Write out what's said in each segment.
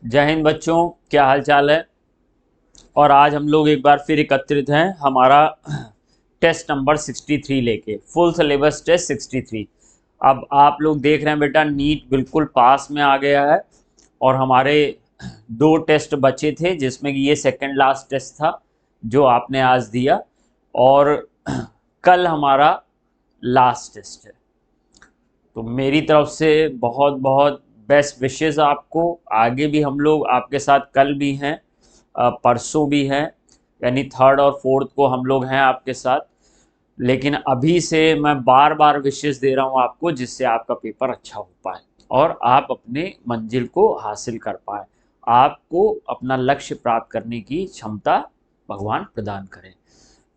जय हिंद बच्चों, क्या हाल चाल है। और आज हम लोग एक बार फिर एकत्रित हैं हमारा टेस्ट नंबर 63 लेके, फुल सिलेबस टेस्ट 63। अब आप लोग देख रहे हैं बेटा, नीट बिल्कुल पास में आ गया है और हमारे दो टेस्ट बचे थे जिसमें कि ये सेकंड लास्ट टेस्ट था जो आपने आज दिया, और कल हमारा लास्ट टेस्ट है। तो मेरी तरफ से बहुत बहुत बेस्ट विशेस आपको। आगे भी हम लोग आपके साथ कल भी हैं, परसों भी हैं, यानी थर्ड और फोर्थ को हम लोग हैं आपके साथ। लेकिन अभी से मैं बार बार विशेस दे रहा हूँ आपको, जिससे आपका पेपर अच्छा हो पाए और आप अपने मंजिल को हासिल कर पाए, आपको अपना लक्ष्य प्राप्त करने की क्षमता भगवान प्रदान करें।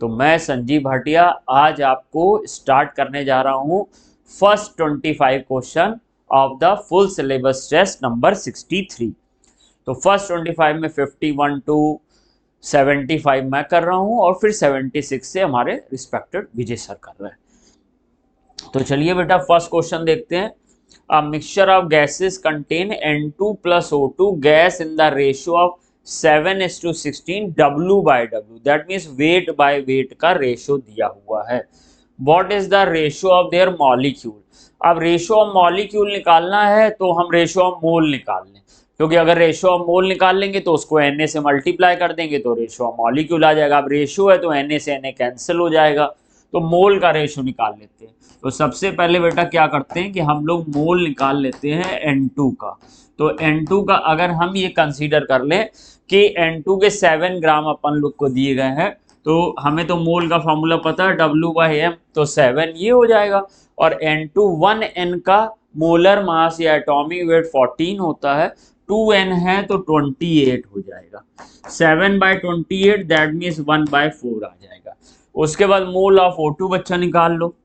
तो मैं संजीव भाटिया आज आपको स्टार्ट करने जा रहा हूँ first 25 question of the full syllabus test number 63। तो फर्स्ट 25 में 51 टू 75 मैं कर रहा हूँ और फिर 76 से हमारे रिस्पेक्टेड विजय सर कर रहे हैं। तो चलिए बेटा फर्स्ट क्वेश्चन देखते हैं। A mixture of gases contain N2 plus O2 gas in the ratio of 7:16 W by W, that means weight by weight का रेशियो दिया हुआ है। What is the ratio of their molecule? अब ratio of molecule निकालना है तो हम ratio of mole निकाल लें, क्योंकि अगर रेशियो ऑफ मोल निकाल लेंगे तो उसको Na से मल्टीप्लाई कर देंगे तो रेशियो ऑफ मॉलिक्यूल आ जाएगा। अब रेशियो है तो Na से Na कैंसिल हो जाएगा, तो मोल का रेशियो निकाल लेते हैं। तो सबसे पहले बेटा क्या करते हैं कि हम लोग मोल निकाल लेते हैं N2 का। तो N2 का अगर हम ये कंसीडर कर लें कि N2 के 7 ग्राम अपन लोग को दिए गए हैं, तो हमें तो मोल का फॉर्मूला पता है W/m, तो 7 ये हो जाएगा। और N2 1N का मोलर मास या एटॉमिक वेट 14 होता है, 2N है तो 28 हो जाएगा। 7/28 दैट मीन्स 1/4 आ जाएगा। उसके बाद मोल ऑफ O2 बच्चा निकाल लो।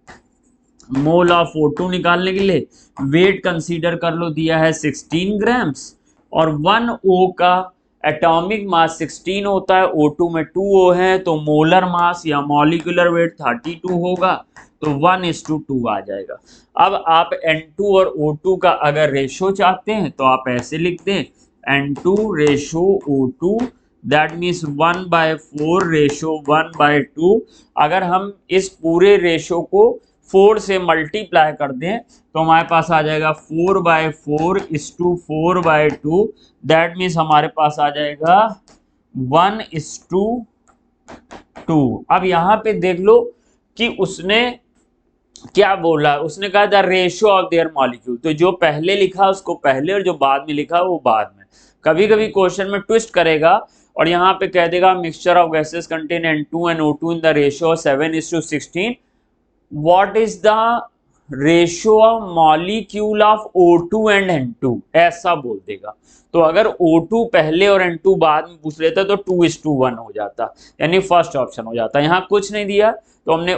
मोल ऑफ O2 निकालने के लिए वेट कंसीडर कर लो, दिया है 16 ग्राम्स, और 1O का एटॉमिक मास 16 होता है, O2 में 2O है, तो मोलर मास या मॉलिक्यूलर वेट 32 होगा, तो 1:2 आ जाएगा। अब आप N2 और O2 का अगर रेशो चाहते हैं तो आप ऐसे लिख दें N2 ratio O2, that means 1/4 ratio 1/2। अगर हम इस पूरे रेशो को 4 से मल्टीप्लाई कर दें तो हमारे पास आ जाएगा 4/4:4/2, दैट मीन्स हमारे पास आ जाएगा 1:2। अब यहां पे देख लो कि उसने क्या बोला, उसने कहा the ratio of their molecule, तो जो पहले लिखा उसको पहले और जो बाद में लिखा वो बाद में। कभी कभी क्वेश्चन में ट्विस्ट करेगा और यहाँ पे कह देगा mixture of gases contain N2 and O2 in the ratio 7:16, what is the ratio of molecule of O2 and N2, ऐसा बोल देगा। तो अगर O2 पहले और N2 बाद में पूछ लेता तो 2:1 हो जाता, यानी फर्स्ट ऑप्शन हो जाता। यहाँ कुछ नहीं दिया तो हमने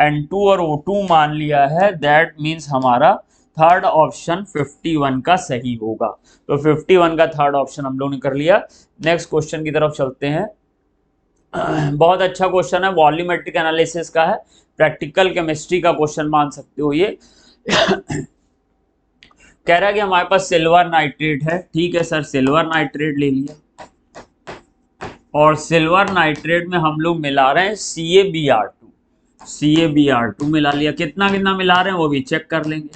N2 और O2 मान लिया है, दैट मीन्स हमारा थर्ड ऑप्शन 51 का सही होगा। तो 51 का थर्ड ऑप्शन हम लोग ने कर लिया। नेक्स्ट क्वेश्चन की तरफ चलते हैं। बहुत अच्छा क्वेश्चन है, वॉल्यूमेट्रिक एनालिसिस का है, प्रैक्टिकल केमिस्ट्री का क्वेश्चन मान सकते हो ये। कह रहा है कि हमारे पास सिल्वर नाइट्रेट है, ठीक है सर, सिल्वर नाइट्रेट ले लिया और सिल्वर नाइट्रेट में हम लोग मिला रहे हैं CaBr2 मिला लिया। कितना कितना मिला रहे हैं वो भी चेक कर लेंगे।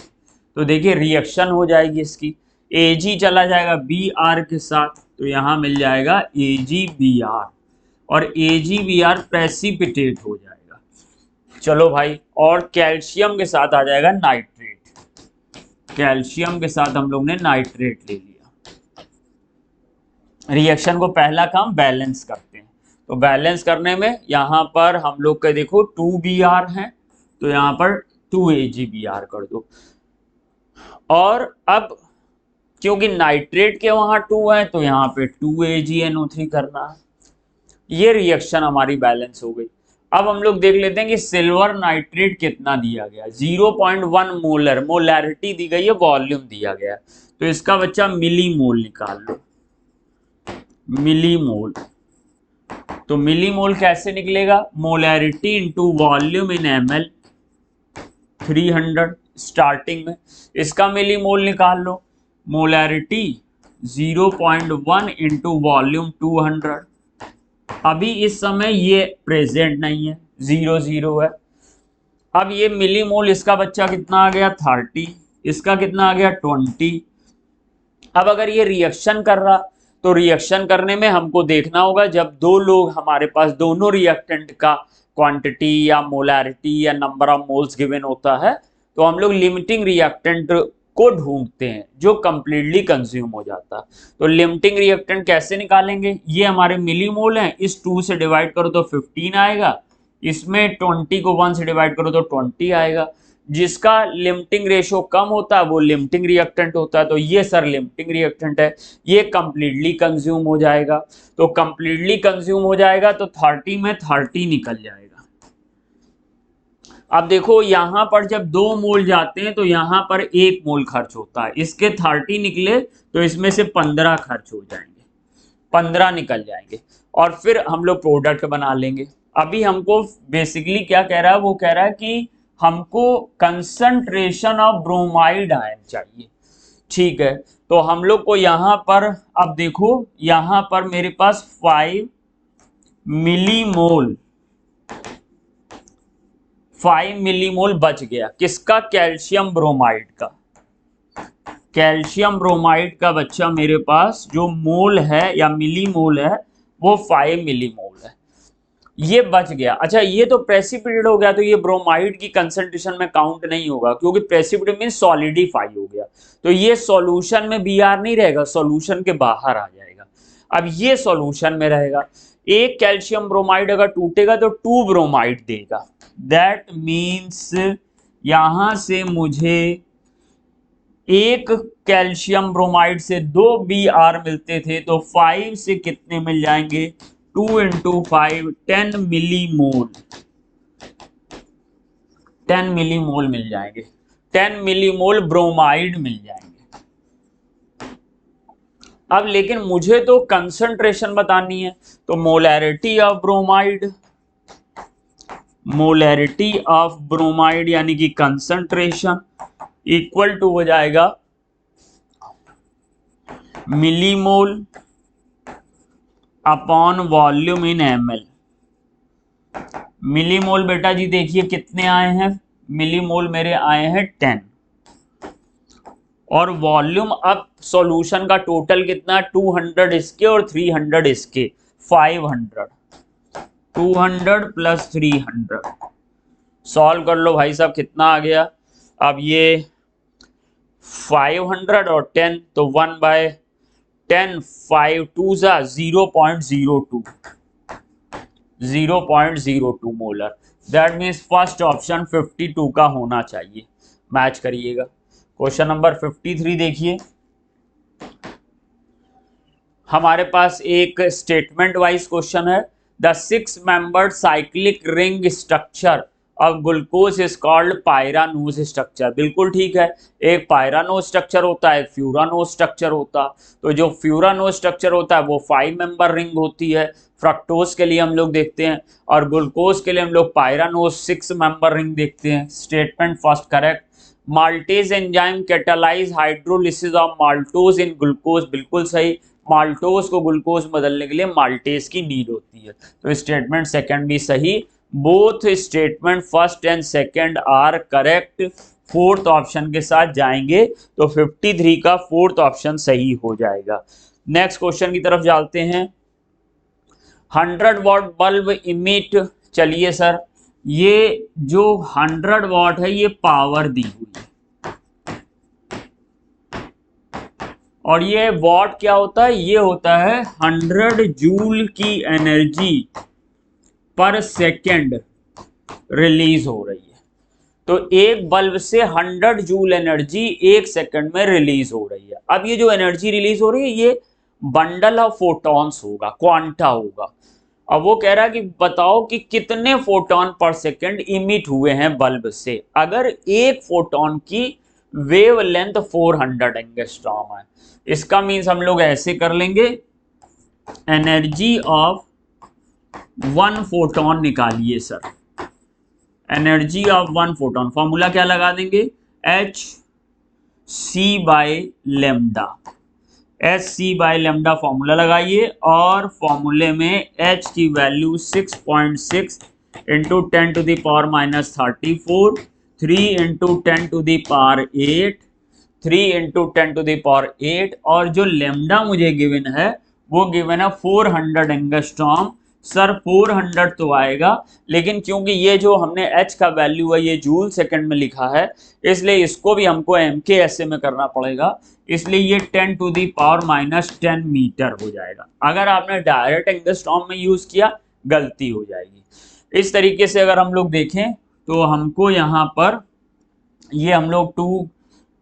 तो देखिए रिएक्शन हो जाएगी इसकी, Ag चला जाएगा Br के साथ, तो यहां मिल जाएगा AgBr और AgBr प्रेसिपिटेट हो जाएगा। चलो भाई, और कैल्शियम के साथ आ जाएगा नाइट्रेट, कैल्शियम के साथ हम लोग ने नाइट्रेट ले लिया। रिएक्शन को पहला काम बैलेंस करते हैं, तो बैलेंस करने में यहां पर हम लोग का देखो 2Br है, तो यहां पर 2AgBr कर दो। और अब क्योंकि नाइट्रेट के वहां 2 है तो यहाँ पे 2AgNO3 करना है। ये रिएक्शन हमारी बैलेंस हो गई। अब हम लोग देख लेते हैं कि सिल्वर नाइट्रेट कितना दिया गया, 0.1 मोलर, मोलैरिटी दी गई है, वॉल्यूम दिया गया, तो इसका बच्चा मिलीमोल निकाल लो, मिलीमोल। तो मिलीमोल कैसे निकलेगा, मोलैरिटी इंटू वॉल्यूम इन ml, 300 स्टार्टिंग में, इसका मिलीमोल निकाल लो, मोलैरिटी 0.1 इंटू वॉल्यूम 200। अभी इस समय ये प्रेजेंट नहीं है, 0 है। अब ये मिलीमोल, इसका बच्चा कितना आ गया 30, इसका कितना आ गया 20। अब अगर ये रिएक्शन कर रहा तो रिएक्शन करने में हमको देखना होगा, जब दो लोग हमारे पास दोनों रिएक्टेंट का क्वांटिटी या मोलैरिटी या नंबर ऑफ मोल्स गिवन होता है, तो हम लोग लिमिटिंग रिएक्टेंट को ढूंढते हैं जो कंप्लीटली कंज्यूम हो जाता है। तो लिमिटिंग रिएक्टेंट कैसे निकालेंगे, ये हमारे मिलीमोल हैं, इस 2 से डिवाइड करो तो 15 आएगा, इसमें 20 को 1 से डिवाइड करो तो 20 आएगा। जिसका लिमिटिंग रेशो कम होता है वो लिमिटिंग रिएक्टेंट होता है। तो ये सर लिमिटिंग रिएक्टेंट है, ये कंप्लीटली कंज्यूम हो जाएगा। तो कंप्लीटली कंज्यूम हो जाएगा तो 30 में 30 निकल जाएगा। अब देखो यहां पर जब 2 मोल जाते हैं तो यहां पर 1 मोल खर्च होता है, इसके 30 निकले तो इसमें से 15 खर्च हो जाएंगे, 15 निकल जाएंगे और फिर हम लोग प्रोडक्ट बना लेंगे। अभी हमको बेसिकली क्या कह रहा है, वो कह रहा है कि हमको कंसंट्रेशन ऑफ ब्रोमाइड आयन चाहिए। ठीक है, तो हम लोग को यहां पर, अब देखो यहां पर मेरे पास 5 मिलीमोल बच गया, किसका, कैल्शियम ब्रोमाइड का। कैल्शियम ब्रोमाइड का बच्चा मेरे पास जो मोल है या मिलीमोल है वो 5 मिलीमोल है, ये बच गया। अच्छा ये तो प्रेसिपिटेट हो गया, तो ये ब्रोमाइड की कंसंट्रेशन में काउंट नहीं होगा क्योंकि प्रेसिपिटेट मीन सॉलिडिफाई हो गया, तो ये सॉल्यूशन में Br नहीं रहेगा, सॉल्यूशन के बाहर आ जाएगा। अब ये सॉल्यूशन में रहेगा। एक कैल्शियम ब्रोमाइड अगर टूटेगा तो 2 ब्रोमाइड देगा, दैट मीन्स यहां से मुझे एक कैल्शियम ब्रोमाइड से 2 Br मिलते थे, तो 5 से कितने मिल जाएंगे, 2 इंटू 5 10 मिलीमोल, 10 मिलीमोल मिल जाएंगे, 10 मिलीमोल ब्रोमाइड मिल जाएंगे। अब लेकिन मुझे तो कंसंट्रेशन बतानी है, तो मोलैरिटी ऑफ ब्रोमाइड यानी कि कंसंट्रेशन इक्वल टू हो जाएगा मिलीमोल अपॉन वॉल्यूम इन ml। मिलीमोल बेटा जी देखिए कितने आए हैं, मिलीमोल मेरे आए हैं 10, और वॉल्यूम, अब सॉल्यूशन का टोटल कितना, 200 इसके और 300 इसके, 500, 200 प्लस 300, सॉल्व कर लो भाई साहब कितना आ गया। अब ये 500 और 10 तो 1/10, 5 2 जा 0.02, 0.02 molar. That means first option 52 का होना चाहिए, मैच करिएगा। क्वेश्चन नंबर 53 देखिए, हमारे पास एक स्टेटमेंट वाइज क्वेश्चन है। The 6 membered cyclic ring structure of glucose is called pyranose structure. बिल्कुल ठीक है, एक पायरानोज स्ट्रक्चर होता है, एक फ्यूरानोज स्ट्रक्चर होता। तो जो फ्यूरानोज स्ट्रक्चर होता है वो 5 मेंबर रिंग होती है, फ्रक्टोज के लिए हम लोग देखते हैं, और ग्लूकोज के लिए हम लोग पायरानोज 6 मेंबर रिंग देखते हैं। Statement first correct. Maltase enzyme catalyse hydrolysis of maltose in glucose, बिल्कुल सही, माल्टोज को ग्लूकोज बदलने के लिए माल्टेज की नीड होती है। तो स्टेटमेंट सेकंड भी सही, both statement first and second are correct. Fourth option के साथ जाएंगे तो 53 का फोर्थ ऑप्शन सही हो जाएगा। नेक्स्ट क्वेश्चन की तरफ चलते हैं। 100 वॉट बल्ब इमिट, चलिए सर ये जो 100 वॉट है ये पावर दी हुई है, और ये वॉट क्या होता है, ये होता है 100 जूल की एनर्जी पर सेकेंड रिलीज हो रही है। तो एक बल्ब से 100 जूल एनर्जी 1 सेकंड में रिलीज हो रही है। अब ये जो एनर्जी रिलीज हो रही है ये बंडल ऑफ फोटॉन्स होगा, क्वांटा होगा। अब वो कह रहा है कि बताओ कि कितने फोटॉन पर सेकंड इमिट हुए हैं बल्ब से। अगर एक फोटॉन की वेव लेंथ 400 एंगस्ट्रॉम है, इसका मीन्स हम लोग ऐसे कर लेंगे, एनर्जी ऑफ 1 फोटॉन निकालिए sir. Energy of 1 photon formula क्या लगा देंगे, Hc/λ। HC/λ फॉर्मूला लगाइए और फॉर्मूले में H की वैल्यू 6.6 इंटू 10⁻⁻34, 3 इंटू 10⁻8, 3 इंटू 10⁻8 और जो लेमडा मुझे गिवन है वो गिवन है 400 एंगस्ट्रॉम। सर 400 तो आएगा, लेकिन क्योंकि ये जो हमने H का वैल्यू है ये जूल सेकंड में लिखा है, इसलिए इसको भी हमको MKSA में करना पड़ेगा, इसलिए ये 10⁻⁻10 मीटर हो जाएगा। अगर आपने डायरेक्ट एंगस्ट्रॉम में यूज किया गलती हो जाएगी। इस तरीके से अगर हम लोग देखें तो हमको यहाँ पर ये हम लोग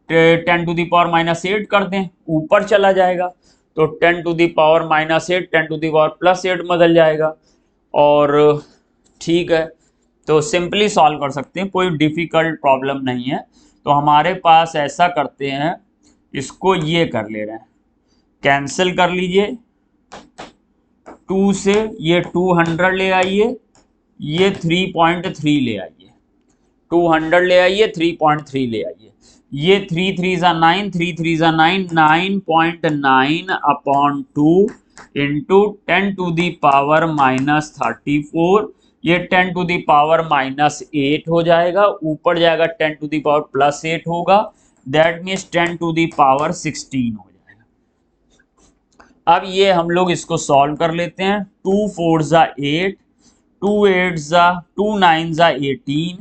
10⁻⁸ कर दें, ऊपर चला जाएगा तो 10⁻⁻8 10⁻+8 बदल जाएगा और ठीक है, तो सिंपली सॉल्व कर सकते हैं, कोई डिफिकल्ट प्रॉब्लम नहीं है। तो हमारे पास ऐसा करते हैं, इसको ये कर ले रहे हैं, कैंसिल कर लीजिए, 2 से ये 200 ले आइए, ये 3.3 ले आइए, 200 ले आइए, 3.3 ले आइए, ये 3 3 9, 3 3 9, 9.9 अपॉन 2 इंटू 10⁻⁻34, ये 10⁻⁻8 हो जाएगा, ऊपर जाएगा 10⁻+8 होगा, दैट मीन्स 10⁻16 हो जाएगा। अब ये हम लोग इसको सॉल्व कर लेते हैं, 2 4 8, 2 8 2 9 18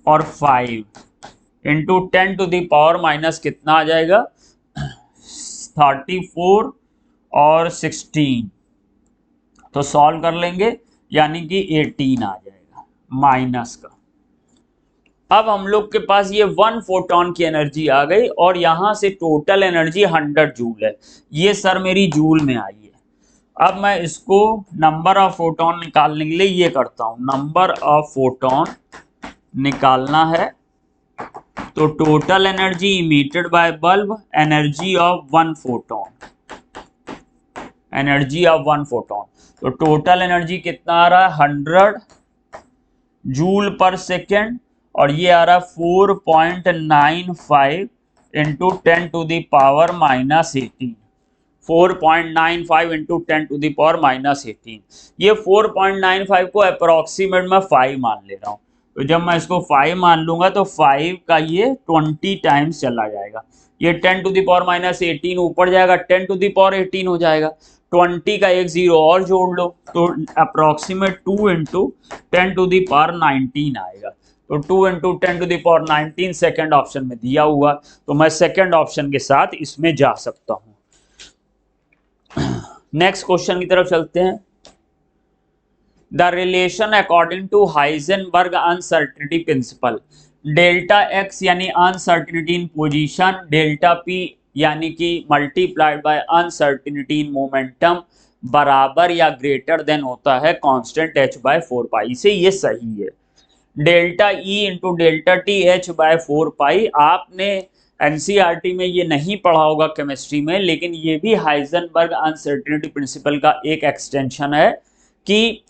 और 5 इंटू 10⁻⁻ कितना आ जाएगा 34 और 16, तो सॉल्व कर लेंगे यानी कि 18 आ जाएगा माइनस का। अब हम लोग के पास ये 1 फोटोन की एनर्जी आ गई और यहां से टोटल एनर्जी 100 जूल है, ये सर मेरी जूल में आई है। अब मैं इसको नंबर ऑफ फोटोन निकालने के लिए ये करता हूं, नंबर ऑफ फोटोन निकालना है तो total energy emitted by bulb, energy of 1 photon, energy of 1 photon, तो टोटल एनर्जी कितना आ रहा है 100 जूल पर सेकेंड और ये आ रहा है 4.95 इंटू 10⁻⁻18, 4.95 इंटू 10⁻⁻18, ये 4.95 को अप्रोक्सीमेट में 5 मान ले रहा हूँ, तो जब मैं इसको 5 मान लूंगा तो 5 का ये 20 टाइम्स चला जाएगा, ये 10⁻⁻18 ऊपर जाएगा 10⁻18 हो जाएगा, 20 का एक जीरो और जोड़ लो तो अप्रोक्सीमेट 2 इंटू 10⁻19 आएगा, तो 2 इंटू 10⁻19 सेकेंड ऑप्शन में दिया हुआ, तो मैं सेकेंड ऑप्शन के साथ इसमें जा सकता हूं। नेक्स्ट क्वेश्चन की तरफ चलते हैं। The relation according to Heisenberg uncertainty principle, delta X यानी uncertainty in position, delta P यानी कि multiplied by uncertainty in momentum बराबर या ग्रेटर देन होता है कांस्टेंट h/4π से, ये सही है। Delta E into delta T h/4π, आपने एनसीईआरटी में ये नहीं पढ़ा होगा केमिस्ट्री में, लेकिन ये भी हाइजेनबर्ग अनसर्टेनिटी प्रिंसिपल का एक एक्सटेंशन है कि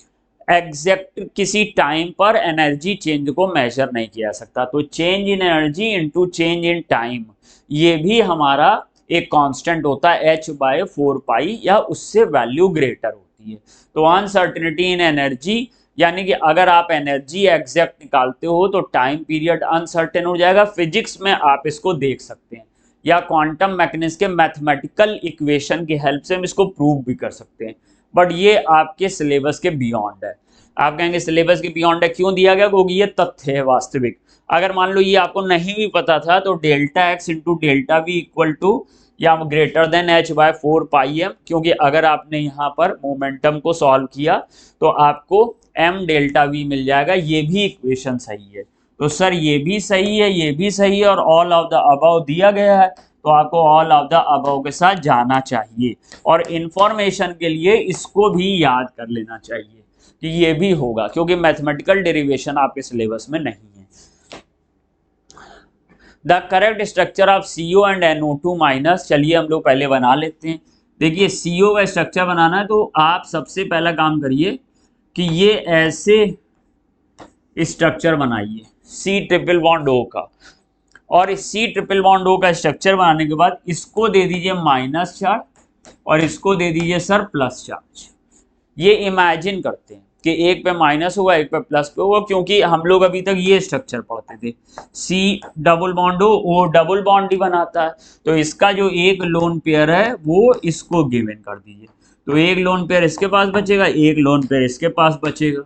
एग्जैक्ट किसी टाइम पर एनर्जी चेंज को मेजर नहीं किया सकता, तो change in energy into change in time ये भी हमारा एक कांस्टेंट होता है h/4π या उससे वैल्यू ग्रेटर होती है। तो अनसर्टेनिटी इन एनर्जी यानी कि अगर आप एनर्जी एग्जैक्ट निकालते हो तो टाइम पीरियड अनसर्टेन हो जाएगा। फिजिक्स में आप इसको देख सकते हैं या क्वांटम मैकेनिक्स के मैथमेटिकल इक्वेशन की हेल्प से हम इसको प्रूव भी कर सकते हैं, बट ये आपके सिलेबस के बियॉन्ड है। आप कहेंगे सिलेबस के बियॉन्ड है, क्यों दिया गया? क्योंकि ये तथ्य है वास्तविक। अगर मान लो ये आपको नहीं भी पता था तो delta x into delta v equal to या ग्रेटर देन h/4πm, क्योंकि अगर आपने यहाँ पर मोमेंटम को सॉल्व किया तो आपको m डेल्टा वी मिल जाएगा, ये भी इक्वेशन सही है। तो सर ये भी सही है, ये भी सही है और ऑल ऑफ द अबव दिया गया है, तो आपको ऑल ऑफ द अबव के साथ जाना चाहिए और इंफॉर्मेशन के लिए इसको भी याद कर लेना चाहिए कि ये भी होगा, क्योंकि मैथमेटिकल डेरिवेशन आपके सिलेबस में नहीं है। The correct structure of CO and NO2 minus, चलिए हम लोग पहले बना लेते हैं। देखिए CO का स्ट्रक्चर बनाना है तो आप सबसे पहला काम करिए कि ये ऐसे स्ट्रक्चर बनाइए C ट्रिपल बॉन्ड O का, और सी ट्रिपल बॉन्ड ओ का स्ट्रक्चर बनाने के बाद इसको दे दीजिए माइनस चार्ज और इसको दे दीजिए सर प्लस चार्ज। ये इमेजिन करते हैं कि एक पे माइनस होगा एक पे प्लस पे होगा, क्योंकि हम लोग अभी तक ये स्ट्रक्चर पढ़ते थे C double bond O double bond ही बनाता है। तो इसका जो एक लोन पेयर है वो इसको गिवन कर दीजिए, तो एक लोन पेयर इसके पास बचेगा, एक लोन पेयर इसके पास बचेगा।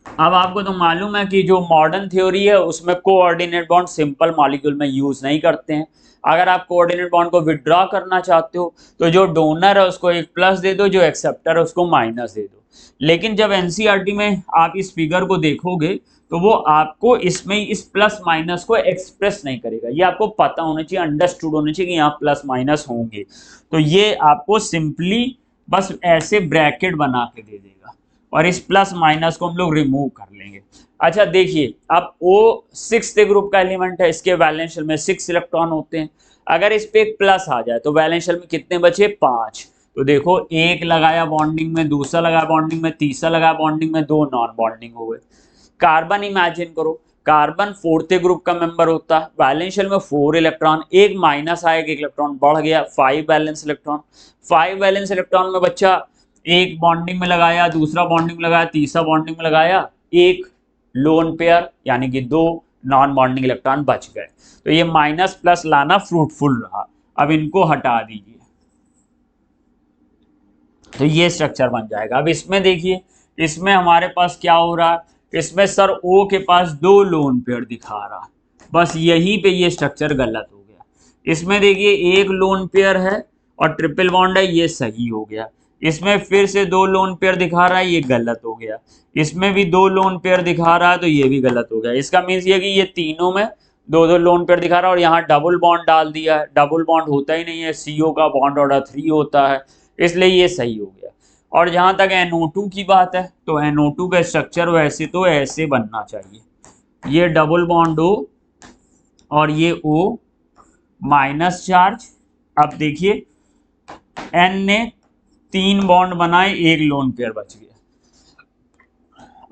अब आपको तो मालूम है कि जो मॉडर्न थ्योरी है उसमें कोऑर्डिनेट बॉन्ड सिंपल मॉलिक्यूल में यूज नहीं करते हैं। अगर आप कोऑर्डिनेट बॉन्ड को विड्रॉ करना चाहते हो तो जो डोनर है उसको एक प्लस दे दो, जो एक्सेप्टर है उसको माइनस दे दो। लेकिन जब एनसीईआरटी में आप इस फिगर को देखोगे तो वो आपको इसमें इस प्लस माइनस को एक्सप्रेस नहीं करेगा। ये आपको पता होना चाहिए, अंडरस्टूड होना चाहिए कि यहाँ प्लस माइनस होंगे। तो ये आपको सिंपली बस ऐसे ब्रैकेट बना के दे देगा और इस प्लस माइनस को हम लोग रिमूव कर लेंगे। अच्छा देखिए, अब O सिक्स्थ ग्रुप का एलिमेंट है, इसके वैलेंस शेल में 6 इलेक्ट्रॉन होते हैं। अगर इस पे एक प्लस आ जाए तो वैलेंस शेल में कितने बचे? 5। तो देखो एक लगाया बॉन्डिंग में, दूसरा लगाया बॉन्डिंग में, तीसरा लगाया बॉन्डिंग में, 2 नॉन बॉन्डिंग हो गए। कार्बन इमेजिन करो, कार्बन फोर्थ ग्रुप का मेंबर होता है, वैलेंस शेल में 4 इलेक्ट्रॉन, एक माइनस आया, एक इलेक्ट्रॉन बढ़ गया, 5 वैलेंस इलेक्ट्रॉन। 5 वैलेंस इलेक्ट्रॉन में बच्चा एक बॉन्डिंग में लगाया, दूसरा बॉन्डिंग में लगाया, तीसरा बॉन्डिंग में लगाया, एक लोन पेयर यानी कि 2 नॉन बॉन्डिंग इलेक्ट्रॉन बच गए। तो ये माइनस प्लस लाना फ्रूटफुल रहा। अब इनको हटा दीजिए तो ये स्ट्रक्चर बन जाएगा। अब इसमें देखिए, इसमें हमारे पास क्या हो रहा है, इसमें सर O के पास 2 लोन पेयर दिखा रहा, बस यहीं पे ये स्ट्रक्चर गलत हो गया। इसमें देखिए एक लोन पेयर है और ट्रिपल बॉन्ड है, ये सही हो गया। इसमें फिर से 2 लोन पेयर दिखा रहा है, ये गलत हो गया। इसमें भी 2 लोन पेयर दिखा रहा है तो ये भी गलत हो गया। इसका मीन्स ये कि ये तीनों में 2-2 लोन पेयर दिखा रहा है और यहाँ डबल बॉन्ड डाल दिया है। डबल बॉन्ड होता ही नहीं है, CO का बॉन्ड ऑर्डर 3 होता है, इसलिए ये सही हो गया। और जहाँ तक NO2 की बात है तो NO2 का स्ट्रक्चर वैसे तो ऐसे बनना चाहिए, ये डबल बॉन्ड O और ये O माइनस चार्ज। अब देखिए N ने 3 बॉन्ड बनाए, एक लोन पेयर बच गया।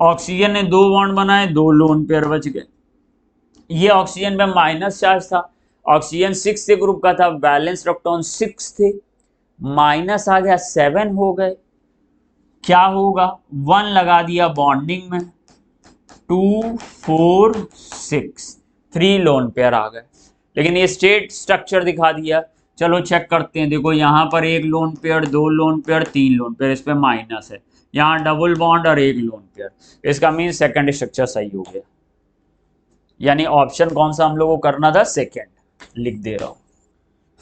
ऑक्सीजन ने 2 बॉन्ड बनाए, 2 लोन पेयर बच गए। ये ऑक्सीजन में माइनस चार्ज था, ऑक्सीजन 6 ग्रुप का था, बैलेंस इलेक्ट्रॉन 6 थे, माइनस आ गया 7 हो गए। क्या होगा, 1 लगा दिया बॉन्डिंग में, 2 4 6 3 लोन पेयर आ गए। लेकिन ये स्टेट स्ट्रक्चर दिखा दिया। चलो चेक करते हैं। देखो यहाँ पर एक lone pair, 2 lone pair, 3 lone pair, इस पे माइनस है, यहाँ डबल बॉन्ड और एक लोन पेयर। इसका मीन सेकंड स्ट्रक्चर सही हो गया, यानी ऑप्शन कौन सा हम लोग को करना था? सेकंड, लिख दे रहा हूँ।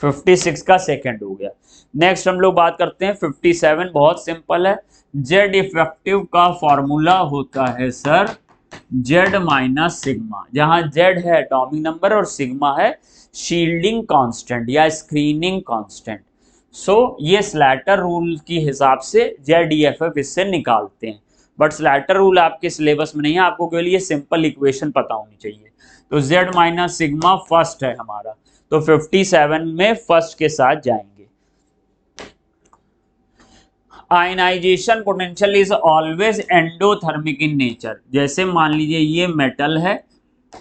56 का सेकंड हो गया। नेक्स्ट हम लोग बात करते हैं 57, बहुत सिंपल है। जेड इफेक्टिव का फॉर्मूला होता है सर जेड माइनस सिग्मा, जहां जेड है एटॉमिक नंबर और सिग्मा है शील्डिंग कांस्टेंट या स्क्रीनिंग कांस्टेंट। सो ये स्लैटर रूल की हिसाब से ZEFF इससे निकालते हैं, बट स्लैटर रूल आपके सिलेबस में नहीं है, आपको केवल ये सिंपल इक्वेशन पता होनी चाहिए। तो जेड माइनस सिग्मा फर्स्ट है हमारा, तो 57 में फर्स्ट के साथ जाएंगे। Ionization potential is always endothermic in nature. जैसे मान लीजिए ये मेटल है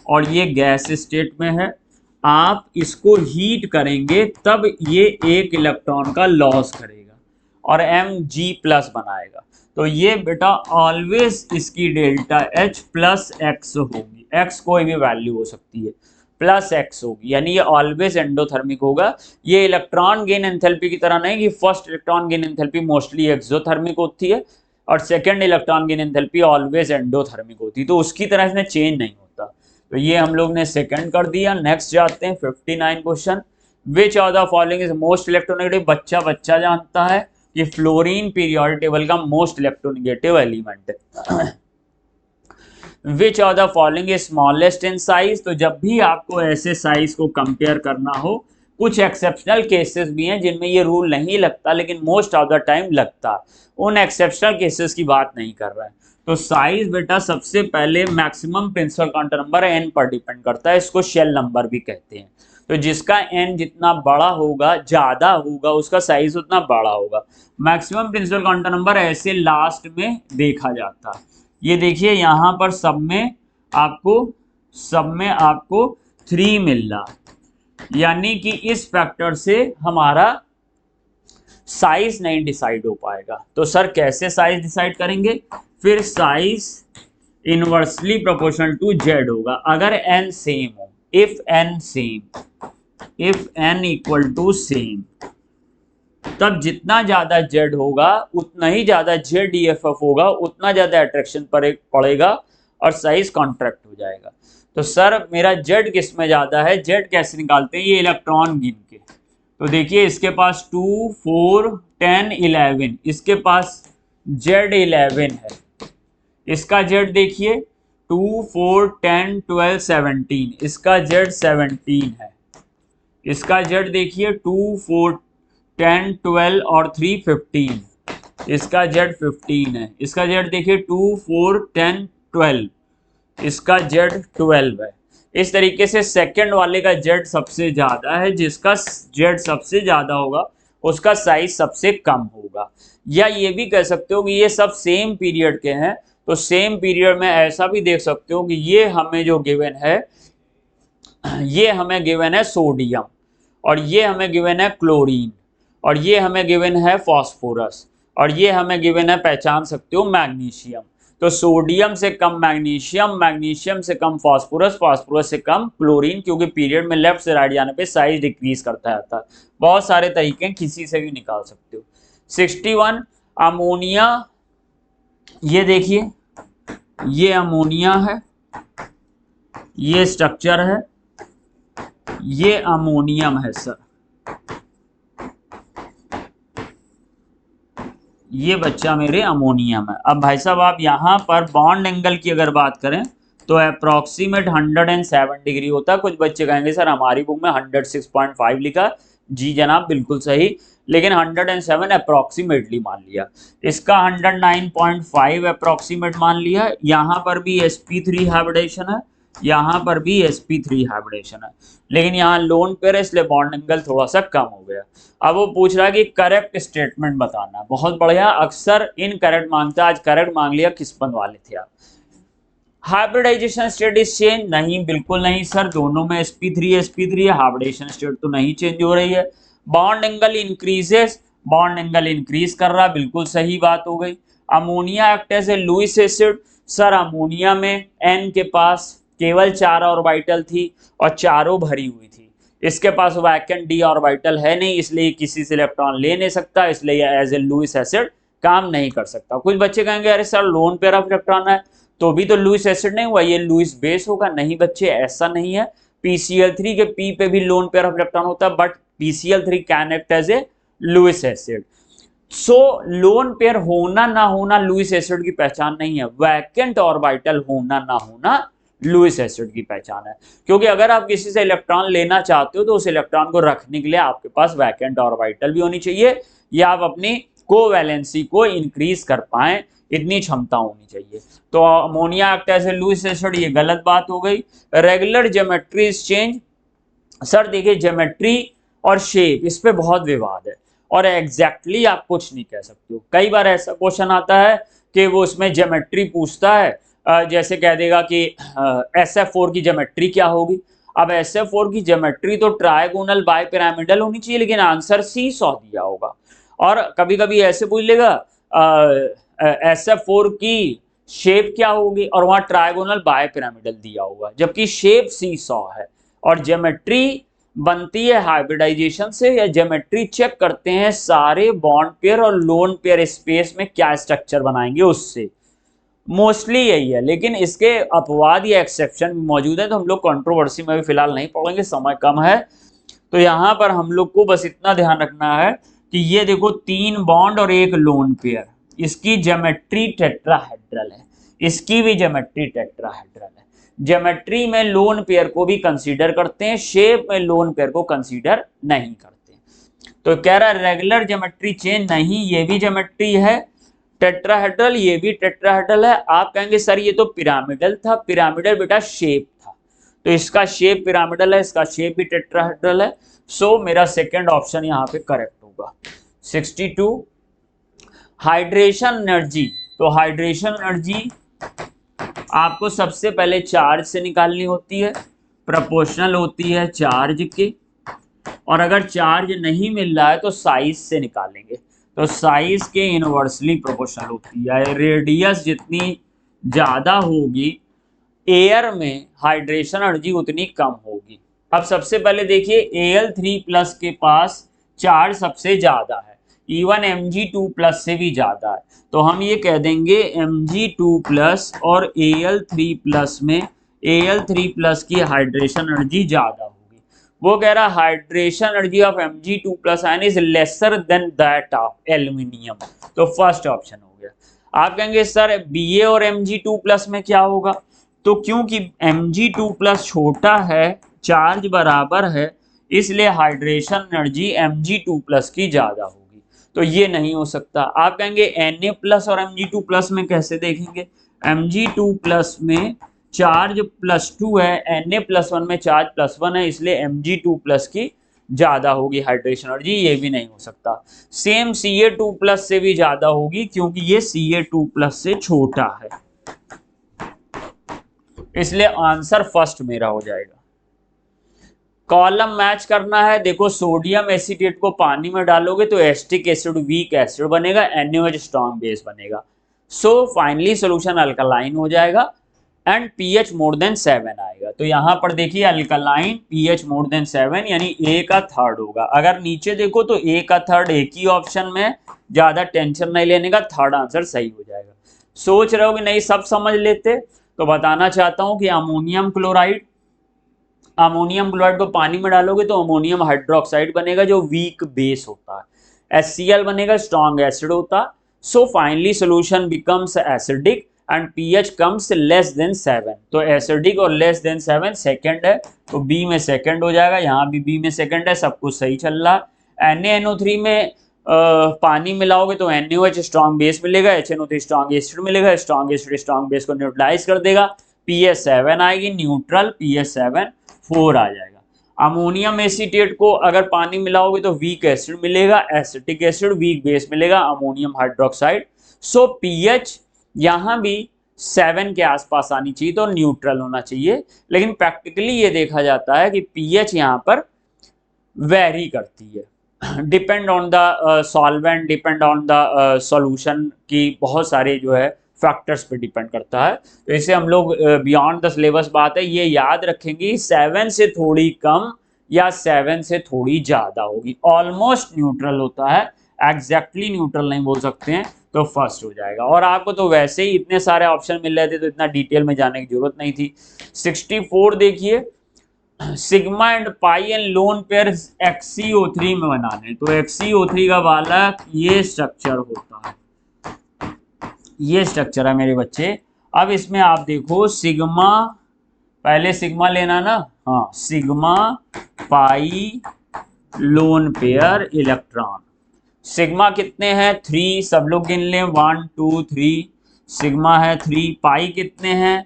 और ये गैस स्टेट में है, आप इसको हीट करेंगे तब ये एक इलेक्ट्रॉन का लॉस करेगा और Mg+ बनाएगा। तो ये बेटा ऑलवेज इसकी डेल्टा H प्लस X होगी, X कोई भी वैल्यू हो सकती है, प्लस X होगी, यानी ये ऑलवेज एंडोथर्मिक होगा। ये इलेक्ट्रॉन गेन एंथैल्पी की तरह नहीं कि first electron gain enthalpy mostly exothermic होती है और second electron gain enthalpy always endothermic होती है, तो उसकी तरह इसमें चेंज नहीं होता। तो ये हम लोग ने सेकंड कर दिया। नेक्स्ट जाते हैं 59 question. Which of the following is most electronegative. बच्चा जानता है कि फ्लोरीन पीरियोडिक टेबल का मोस्ट इलेक्ट्रोनेगेटिव एलिमेंट है। विच of the following is smallest in size. तो जब भी आपको ऐसे साइज को कंपेयर करना हो, कुछ एक्सेप्शनल केसेस भी हैं जिनमें ये रूल नहीं लगता लेकिन मोस्ट ऑफ द टाइम लगता, उन एक्सेप्शनल केसेस की बात नहीं कर रहा है। तो साइज बेटा सबसे पहले maximum principal quantum number n पर डिपेंड करता है, इसको शेल नंबर भी कहते हैं। तो जिसका n जितना बड़ा होगा, ज्यादा होगा, उसका साइज उतना बड़ा होगा। मैक्सिमम प्रिंसिपल क्वांटम नंबर ऐसे लास्ट में देखा जाता है। ये देखिए यहाँ पर सब में आपको 3 मिल रहा, यानी कि इस फैक्टर से हमारा साइज नहीं डिसाइड हो पाएगा। तो सर कैसे साइज डिसाइड करेंगे? फिर size inversely proportional to Z होगा अगर एन सेम हो। If n same, if n equal to same, तब जितना ज्यादा जेड होगा उतना ही ज्यादा जेड EFF होगा, उतना ज्यादा अट्रैक्शन पड़ेगा और साइज कॉन्ट्रैक्ट हो जाएगा। तो सर मेरा जेड किस में ज्यादा है? जेड कैसे निकालते हैं? ये इलेक्ट्रॉन गिन के। तो देखिए इसके पास 2, 4, 10, 11, इसके पास जेड 11 है। इसका जेड देखिए 2, 4, 10, 12, 17, इसका जेड 17 है। इसका जेड देखिए 2, 4, 10, 12 और 3, 15, इसका जेड 15 है। इसका जेड देखिए 2, 4, 10, 12, इसका जेड 12 है। इस तरीके से सेकंड वाले का जेड सबसे ज्यादा है, जिसका जेड सबसे ज्यादा होगा उसका साइज सबसे कम होगा। या ये भी कह सकते हो कि ये सब सेम पीरियड के हैं, तो सेम पीरियड में ऐसा भी देख सकते हो कि ये हमें जो गिवन है, ये हमें गिवन है सोडियम, और ये हमें गिवन है क्लोरीन, और ये हमें गिवन है फास्फोरस, और ये हमें गिवन है, पहचान सकते हो, मैग्नीशियम। तो सोडियम से कम मैग्नीशियम, मैग्नीशियम से कम फास्फोरस, फास्फोरस से कम क्लोरीन, क्योंकि पीरियड में लेफ्ट से राइट जाने पे साइज डिक्रीज करता रहता है। बहुत सारे तरीके हैं, किसी से भी निकाल सकते हो। 61 अमोनिया, ये देखिए ये अमोनिया है, ये स्ट्रक्चर है, ये अमोनियम है सर, ये बच्चा मेरे अमोनियम है। अब भाई साहब आप यहाँ पर बॉन्ड एंगल की अगर बात करें तो अप्रॉक्सीमेट 107 डिग्री होता है। कुछ बच्चे कहेंगे सर हमारी बुक में 106.5 लिखा। जी जनाब बिल्कुल सही, लेकिन 107 अप्रॉक्सीमेटली मान लिया। इसका 109.5 अप्रॉक्सीमेट मान लिया। यहाँ पर भी sp3 हाइब्रिडेशन है, यहाँ पर भी sp3 हाइब्रिडेशन है, लेकिन यहाँ लोन पेयर है इसलिए बॉन्ड एंगल थोड़ा सा कम हो गया। अब वो पूछ रहा है कि करेक्ट स्टेटमेंट बताना। बहुत बढ़िया, अक्सर इनकरेक्ट मांगता है, आज करेक्ट मांग लिया, किस्मत वाले थे आप। Hybridization state is change? नहीं, बिल्कुल नहीं सर, दोनों में sp3 है, हाइब्रिडाइजेशन स्टेट तो नहीं चेंज हो रही है। Bond angle increases, bond angle increase कर रहा, बिल्कुल सही बात हो गई। Ammonia act as a Lewis acid, sir ammonia में N के पास केवल 4 ऑर्बिटल थी और चारों भरी हुई थी। इसके पास वैकेंट d ऑर्बिटल है नहीं, इसलिए किसी से इलेक्ट्रॉन ले नहीं सकता, इसलिए एज ए लुईस एसिड काम नहीं कर सकता। कुछ बच्चे कहेंगे अरे sir lone pair of electron है तो भी तो लुईस एसिड नहीं हुआ, ये लुईस बेस होगा। नहीं बच्चे, ऐसा नहीं है। PCl3 के P पे भी लोन पेयर ऑफ इलेक्ट्रॉन होता है, but PCl3 can act as a Lewis acid. So lone pair होना ना होना लुईस एसिड की पहचान नहीं है, वैकेंट ऑर्बिटल होना ना होना लुईस एसिड की पहचान है। क्योंकि अगर आप किसी से इलेक्ट्रॉन लेना चाहते हो तो उस इलेक्ट्रॉन को रखने के लिए आपके पास वैकेंट ऑर्बिटल भी होनी चाहिए, या आप अपनी कोवैलेंसी को इंक्रीज कर पाए, इतनी क्षमता होनी चाहिए। तो ammonia act as a Lewis acid, ये गलत बात हो गई। Regular geometry is change, sir देखिए ज्योमेट्री और शेप इस पे बहुत विवाद है, और एग्जैक्टली आप कुछ नहीं कह सकते हो। कई बार ऐसा क्वेश्चन आता है कि वो उसमें ज्योमेट्री पूछता है, जैसे कह देगा कि SF4 की ज्योमेट्री क्या होगी। अब SF4 की ज्योमेट्री तो ट्रायगोनल बाय पिरामिडल होनी चाहिए, लेकिन आंसर C100 दिया होगा। और कभी कभी ऐसे पूछ लेगा SF4 की शेप क्या होगी, और वहां ट्रायगोनल बाय पिरामिडल दिया होगा, जबकि शेप C100 है। और ज्योमेट्री बनती है हाइब्रिडाइजेशन से, या ज्योमेट्री चेक करते हैं सारे बॉन्ड पेयर और लोन पेयर स्पेस में क्या स्ट्रक्चर बनाएंगे उससे, मोस्टली यही है। लेकिन इसके अपवाद या एक्सेप्शन मौजूद है, तो हम लोग कंट्रोवर्सी में भी फिलहाल नहीं पढ़ेंगे, समय कम है। तो यहाँ पर हम लोग को बस इतना ध्यान रखना है कि ये देखो 3 बॉन्ड और 1 लोन पेयर, इसकी ज्योमेट्री टेट्राहेड्रल है, इसकी भी ज्योमेट्री टेट्राहेड्रल है। ज्योमेट्री में लोन पेयर को भी कंसीडर करते हैं, शेप में लोन पेयर को कंसीडर नहीं करते। तो कह रहा है रेगुलर ज्योमेट्री चेंज नहीं, ये भी ज्योमेट्री है। टेट्राहेड्रल, ये भी टेट्राहेड्रल है। आप कहेंगे सर ये तो पिरामिडल था, पिरामिडल बेटा शेप था, तो इसका शेप पिरामिडल है, इसका शेप भी टेट्राहेड्रल है। सो मेरा सेकंड ऑप्शन यहाँ पे करेक्ट होगा। 62 हाइड्रेशन एनर्जी, तो हाइड्रेशन एनर्जी आपको सबसे पहले चार्ज से निकालनी होती है। प्रोपोर्शनल होती है चार्ज के, और अगर चार्ज नहीं मिल रहा है तो साइज से निकालेंगे। तो साइज के इनवर्सली प्रोपोर्शनल होती है। रेडियस जितनी ज़्यादा होगी एयर में हाइड्रेशन एनर्जी उतनी कम होगी। अब सबसे पहले देखिए Al3+ के पास चार्ज सबसे ज़्यादा है, इवन Mg2+ से भी ज़्यादा है। तो हम ये कह देंगे Mg2+ और Al3+ में Al3+ की हाइड्रेशन एनर्जी ज़्यादा होगी। वो कह रहा hydration energy of Mg2+ ion is lesser than that of aluminium. तो फर्स्ट ऑप्शन हो गया। आप कहेंगे सर Ba और Mg2+ में क्या होगा? तो क्योंकि Mg2+ छोटा है, चार्ज बराबर है, इसलिए हाइड्रेशन एनर्जी Mg2+ की ज्यादा होगी। तो ये नहीं हो सकता। आप कहेंगे Na+ और Mg2+ में कैसे देखेंगे? Mg2+ में चार्ज +2 है, Na+1 में चार्ज +1 है, इसलिए Mg2+ की ज्यादा होगी हाइड्रेशन एनर्जी। ये भी नहीं हो सकता। सेम Ca2+ से भी ज्यादा होगी, क्योंकि ये Ca2+ से छोटा है, इसलिए आंसर फर्स्ट मेरा हो जाएगा। कॉलम मैच करना है। देखो सोडियम एसीटेट को पानी में डालोगे तो एसिटिक एसिड वीक एसिड बनेगा, NaOH स्ट्रॉन्ग बेस बनेगा। सो फाइनली सोल्यूशन अल्कलाइन हो जाएगा एंड pH मोर देन 7 आएगा। तो यहां पर देखिए अल्कलाइन pH मोर देन 7 यानी A का थर्ड होगा। अगर नीचे देखो तो A का थर्ड एक ही ऑप्शन में, ज्यादा टेंशन नहीं लेने का, थर्ड आंसर सही हो जाएगा। सोच रहे हो कि नहीं सब समझ लेते, तो बताना चाहता हूं कि अमोनियम क्लोराइड को पानी में डालोगे तो अमोनियम हाइड्रोक्साइड बनेगा जो वीक बेस होता है। HCl बनेगा, स्ट्रॉन्ग एसिड होता। So finally solution becomes acidic and pH comes less than 7। तो एसिडिक और लेस देन 7 सेकंड है, तो बी में सेकंड हो जाएगा। यहाँ भी बी में सेकंड है, सब कुछ सही चल रहा है। NaNO3 में पानी मिलाओगे तो NaOH स्ट्रॉन्ग बेस मिलेगा, HNO3 स्ट्रॉन्ग एसिड मिलेगा, स्ट्रॉन्ग एसिड स्ट्रॉन्ग बेस को न्यूट्रलाइज कर देगा, pH 7 आएगी, न्यूट्रल pH 7 4 आ जाएगा। अमोनियम एसीटेट को अगर पानी मिलाओगे तो वीक एसिड मिलेगा, एसिटिक एसिड वीक बेस मिलेगा, अमोनियम हाइड्रोक्साइड। सो pH यहां भी 7 के आसपास आनी चाहिए, तो न्यूट्रल होना चाहिए। लेकिन प्रैक्टिकली ये देखा जाता है कि pH यहां पर वेरी करती है, depend on the solvent, depend on the solution की बहुत सारे जो है फैक्टर्स पे डिपेंड करता है। तो इसे हम लोग बियॉन्ड द सिलेबस बात है, ये याद रखेंगे 7 से थोड़ी कम या 7 से थोड़ी ज़्यादा होगी। ऑलमोस्ट न्यूट्रल होता है, एग्जैक्टली न्यूट्रल नहीं बोल सकते हैं, तो फर्स्ट हो जाएगा। और आपको तो वैसे ही इतने सारे ऑप्शन मिल रहे थे, तो इतना डिटेल में जाने की जरूरत नहीं थी। 64 देखिए, sigma and pi and lone pair XCO3 में बनाने। तो XCO3 का वाला ये स्ट्रक्चर होता है, ये स्ट्रक्चर है मेरे बच्चे। अब इसमें आप देखो सिग्मा, पहले सिग्मा लेना ना, हाँ, sigma pi lone pair electron. Sigma कितने हैं? 3, सब लोग गिन लें, 1 2 3। सिग्मा है 3, पाई कितने हैं?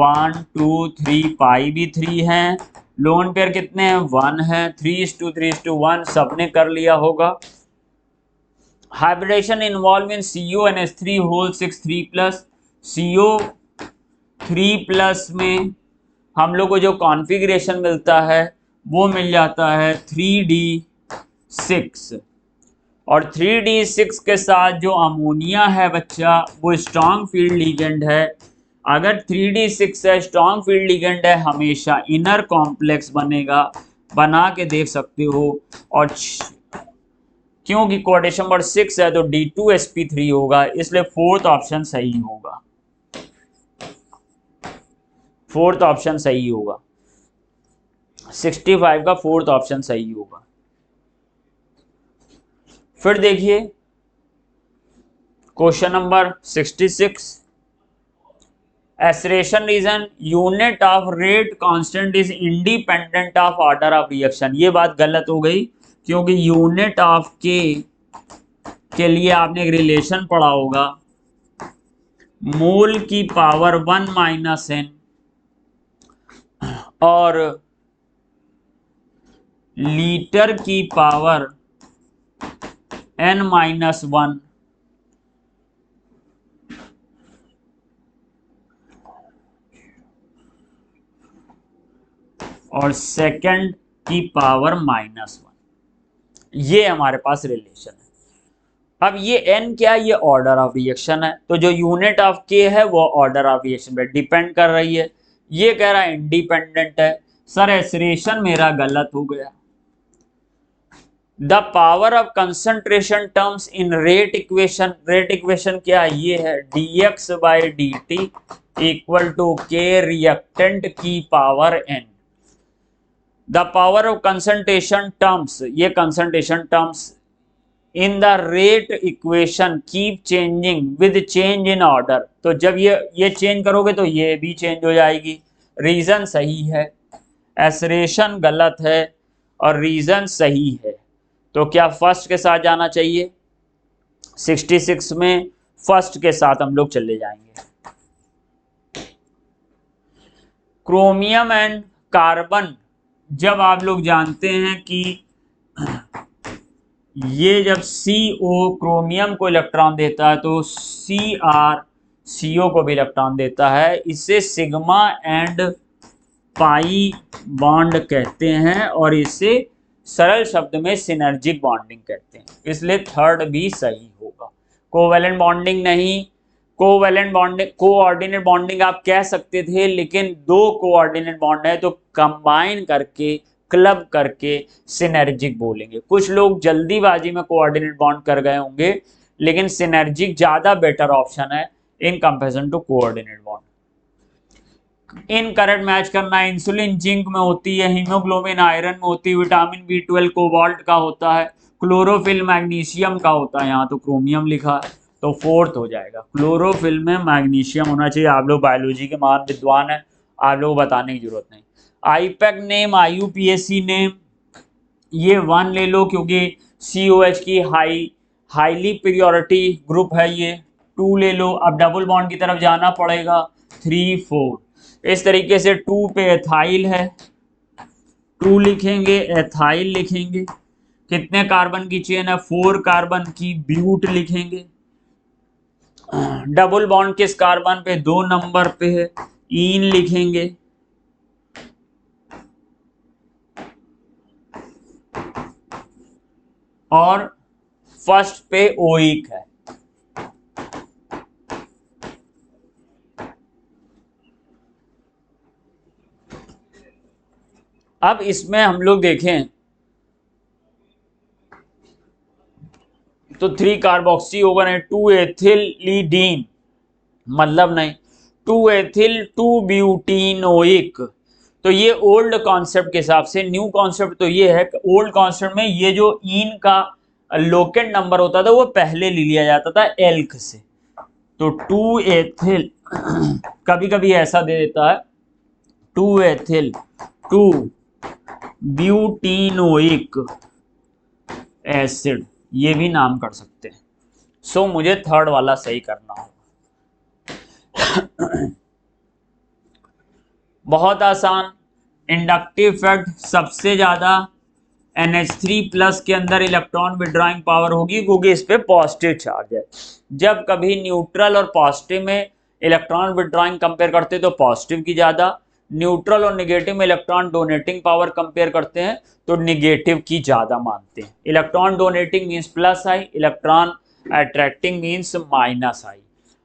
1 2 3, पाई भी 3 हैं। लोन पेयर कितने हैं? 1 है। 3:3:1 सबने कर लिया होगा। Hybridisation involve in CONH3 whole 6 3+। CO3+ में हम लोग को जो कॉन्फ़िगरेशन मिलता है वो मिल जाता है 3D6, और 3D6 के साथ जो अमोनिया है बच्चा वो स्ट्रॉन्ग फील्ड लिगेंड है। अगर 3D6 है, स्ट्रॉन्ग फील्ड लिगेंड है, हमेशा इनर कॉम्प्लेक्स बनेगा, बना के देख सकते हो। और क्योंकि कोऑर्डिनेशन नंबर 6 है तो D2sp3 होगा, इसलिए फोर्थ ऑप्शन सही होगा, फोर्थ ऑप्शन सही होगा। 65 का फोर्थ ऑप्शन सही होगा। फिर देखिए question number 66, assertion reason unit of rate constant is independent of order of reaction. ये बात गलत हो गई, क्योंकि यूनिट ऑफ के लिए आपने एक रिलेशन पढ़ा होगा, मोल की पावर 1 - n और लीटर की पावर n-1। और सेकंड की पावर -1, ये हमारे पास रिलेशन है। अब ये n क्या है, ये ऑर्डर ऑफ रिएक्शन है, तो जो यूनिट ऑफ k है वो ऑर्डर ऑफ रिएक्शन पे डिपेंड कर रही है। ये कह रहा है इंडिपेंडेंट है। सर एसरेशन मेरा गलत हो गया। The power of concentration terms in rate equation, rate equation क्या है, ये है dx/dt equal to k reactant की power n। The power of concentration terms, ये concentration terms in the rate equation keep changing with change in order, तो जब ये change करोगे तो ये भी चेंज हो जाएगी। रीजन सही है, एसरेशन गलत है और रीजन सही है, तो क्या फर्स्ट के साथ जाना चाहिए। 66 में फर्स्ट के साथ हम लोग चले जाएंगे। क्रोमियम एंड कार्बन, जब आप लोग जानते हैं कि ये जब CO क्रोमियम को इलेक्ट्रॉन देता है तो Cr CO को भी इलेक्ट्रॉन देता है, इसे सिग्मा एंड पाई बॉन्ड कहते हैं और इसे सरल शब्द में सिनर्जिक बॉन्डिंग कहते हैं, इसलिए थर्ड भी सही होगा। कोवैलेंट बॉन्डिंग नहीं, कोवैलेंट बॉन्डिंग, कोऑर्डिनेट बॉन्डिंग आप कह सकते थे, लेकिन दो कोऑर्डिनेट बॉन्ड है तो कंबाइन करके क्लब करके सिनर्जिक बोलेंगे। कुछ लोग जल्दीबाजी में कोऑर्डिनेट बॉन्ड कर गए होंगे, लेकिन सिनर्जिक ज्यादा बेटर ऑप्शन है in comparison to coordinate bond. इन करंट मैच करना, इंसुलिन जिंक में होती है, हीमोग्लोबिन आयरन में होती है, विटामिन B12 कोबाल्ट का होता है, क्लोरोफिल मैग्नीशियम का होता है, यहाँ तो क्रोमियम लिखा है तो फोर्थ हो जाएगा। क्लोरोफिल में मैग्नीशियम होना चाहिए। आप लोग बायोलॉजी के महान विद्वान हैं, आप लोग बताने की जरूरत नहीं। आईपैक नेम, IUPAC नेम, ये 1 ले लो क्योंकि COH की हाईली प्रियोरिटी ग्रुप है ये। 2 ले लो, अब डबल बॉन्ड की तरफ जाना पड़ेगा। 3 4 इस तरीके से 2 पे एथाइल है, 2 लिखेंगे, एथाइल लिखेंगे। कितने कार्बन की चेन है, 4 कार्बन की, ब्यूट लिखेंगे। डबल बॉन्ड किस कार्बन पे, 2 नंबर पे है, ईन लिखेंगे। और फर्स्ट पे ओइक है। अब इसमें हम लोग देखें तो 3 कार्बोक्सी होगा नहीं, 2 एथिलीडीन, मतलब नहीं 2 एथिल 2 ब्यूटीनोइक। तो ये ओल्ड कॉन्सेप्ट के हिसाब से, न्यू कॉन्सेप्ट तो ये है, ओल्ड कॉन्सेप्ट में ये जो ईन का लोकेट नंबर होता था वो पहले ले लिया जाता था एल्क से, तो 2 एथिल कभी कभी ऐसा दे देता है 2 एथिल 2 ब्यूटीनोइक एसिड, ये भी नाम कर सकते हैं। सो मुझे थर्ड वाला सही करना होगा। बहुत आसान। इंडक्टिव इफेक्ट, सबसे ज्यादा NH3+ के अंदर इलेक्ट्रॉन विड्रॉइंग पावर होगी क्योंकि इस पे पॉजिटिव चार्ज है। जब कभी न्यूट्रल और पॉजिटिव में इलेक्ट्रॉन विड्रॉइंग कंपेयर करते तो पॉजिटिव की ज्यादा, न्यूट्रल और नेगेटिव में इलेक्ट्रॉन डोनेटिंग पावर कंपेयर करते हैं तो नेगेटिव की ज्यादा मानते हैं। इलेक्ट्रॉन डोनेटिंग मीन्स प्लस आई, इलेक्ट्रॉन अट्रैक्टिंग मीन्स माइनस आई।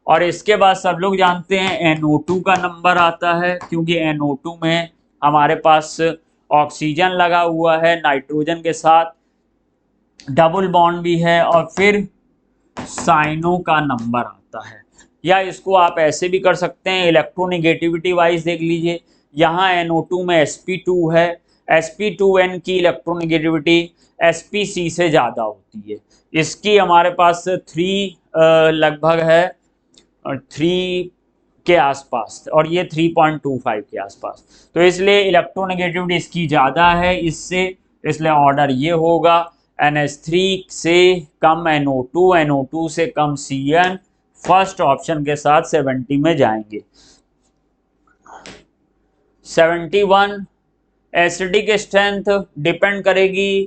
और इसके बाद सब लोग जानते हैं NO2 का नंबर आता है क्योंकि NO2 में हमारे पास ऑक्सीजन लगा हुआ है नाइट्रोजन के साथ, डबल बॉन्ड भी है, और फिर साइनो का नंबर आता है। या इसको आप ऐसे भी कर सकते हैं, इलेक्ट्रोनेगेटिविटी वाइज देख लीजिए, यहाँ NO2 में sp2 है, sp2n की इलेक्ट्रोनेगेटिविटी sp से ज़्यादा होती है, इसकी हमारे पास 3 लगभग है 3 के आसपास, और ये 3.25 के आसपास, तो इसलिए इलेक्ट्रोनेगेटिविटी इसकी ज़्यादा है इससे, इसलिए ऑर्डर ये होगा NH3 से कम NO2, NO2 से कम Cn, फर्स्ट ऑप्शन के साथ 70 में जाएंगे। 71 एसिडिक स्ट्रेंथ डिपेंड करेगी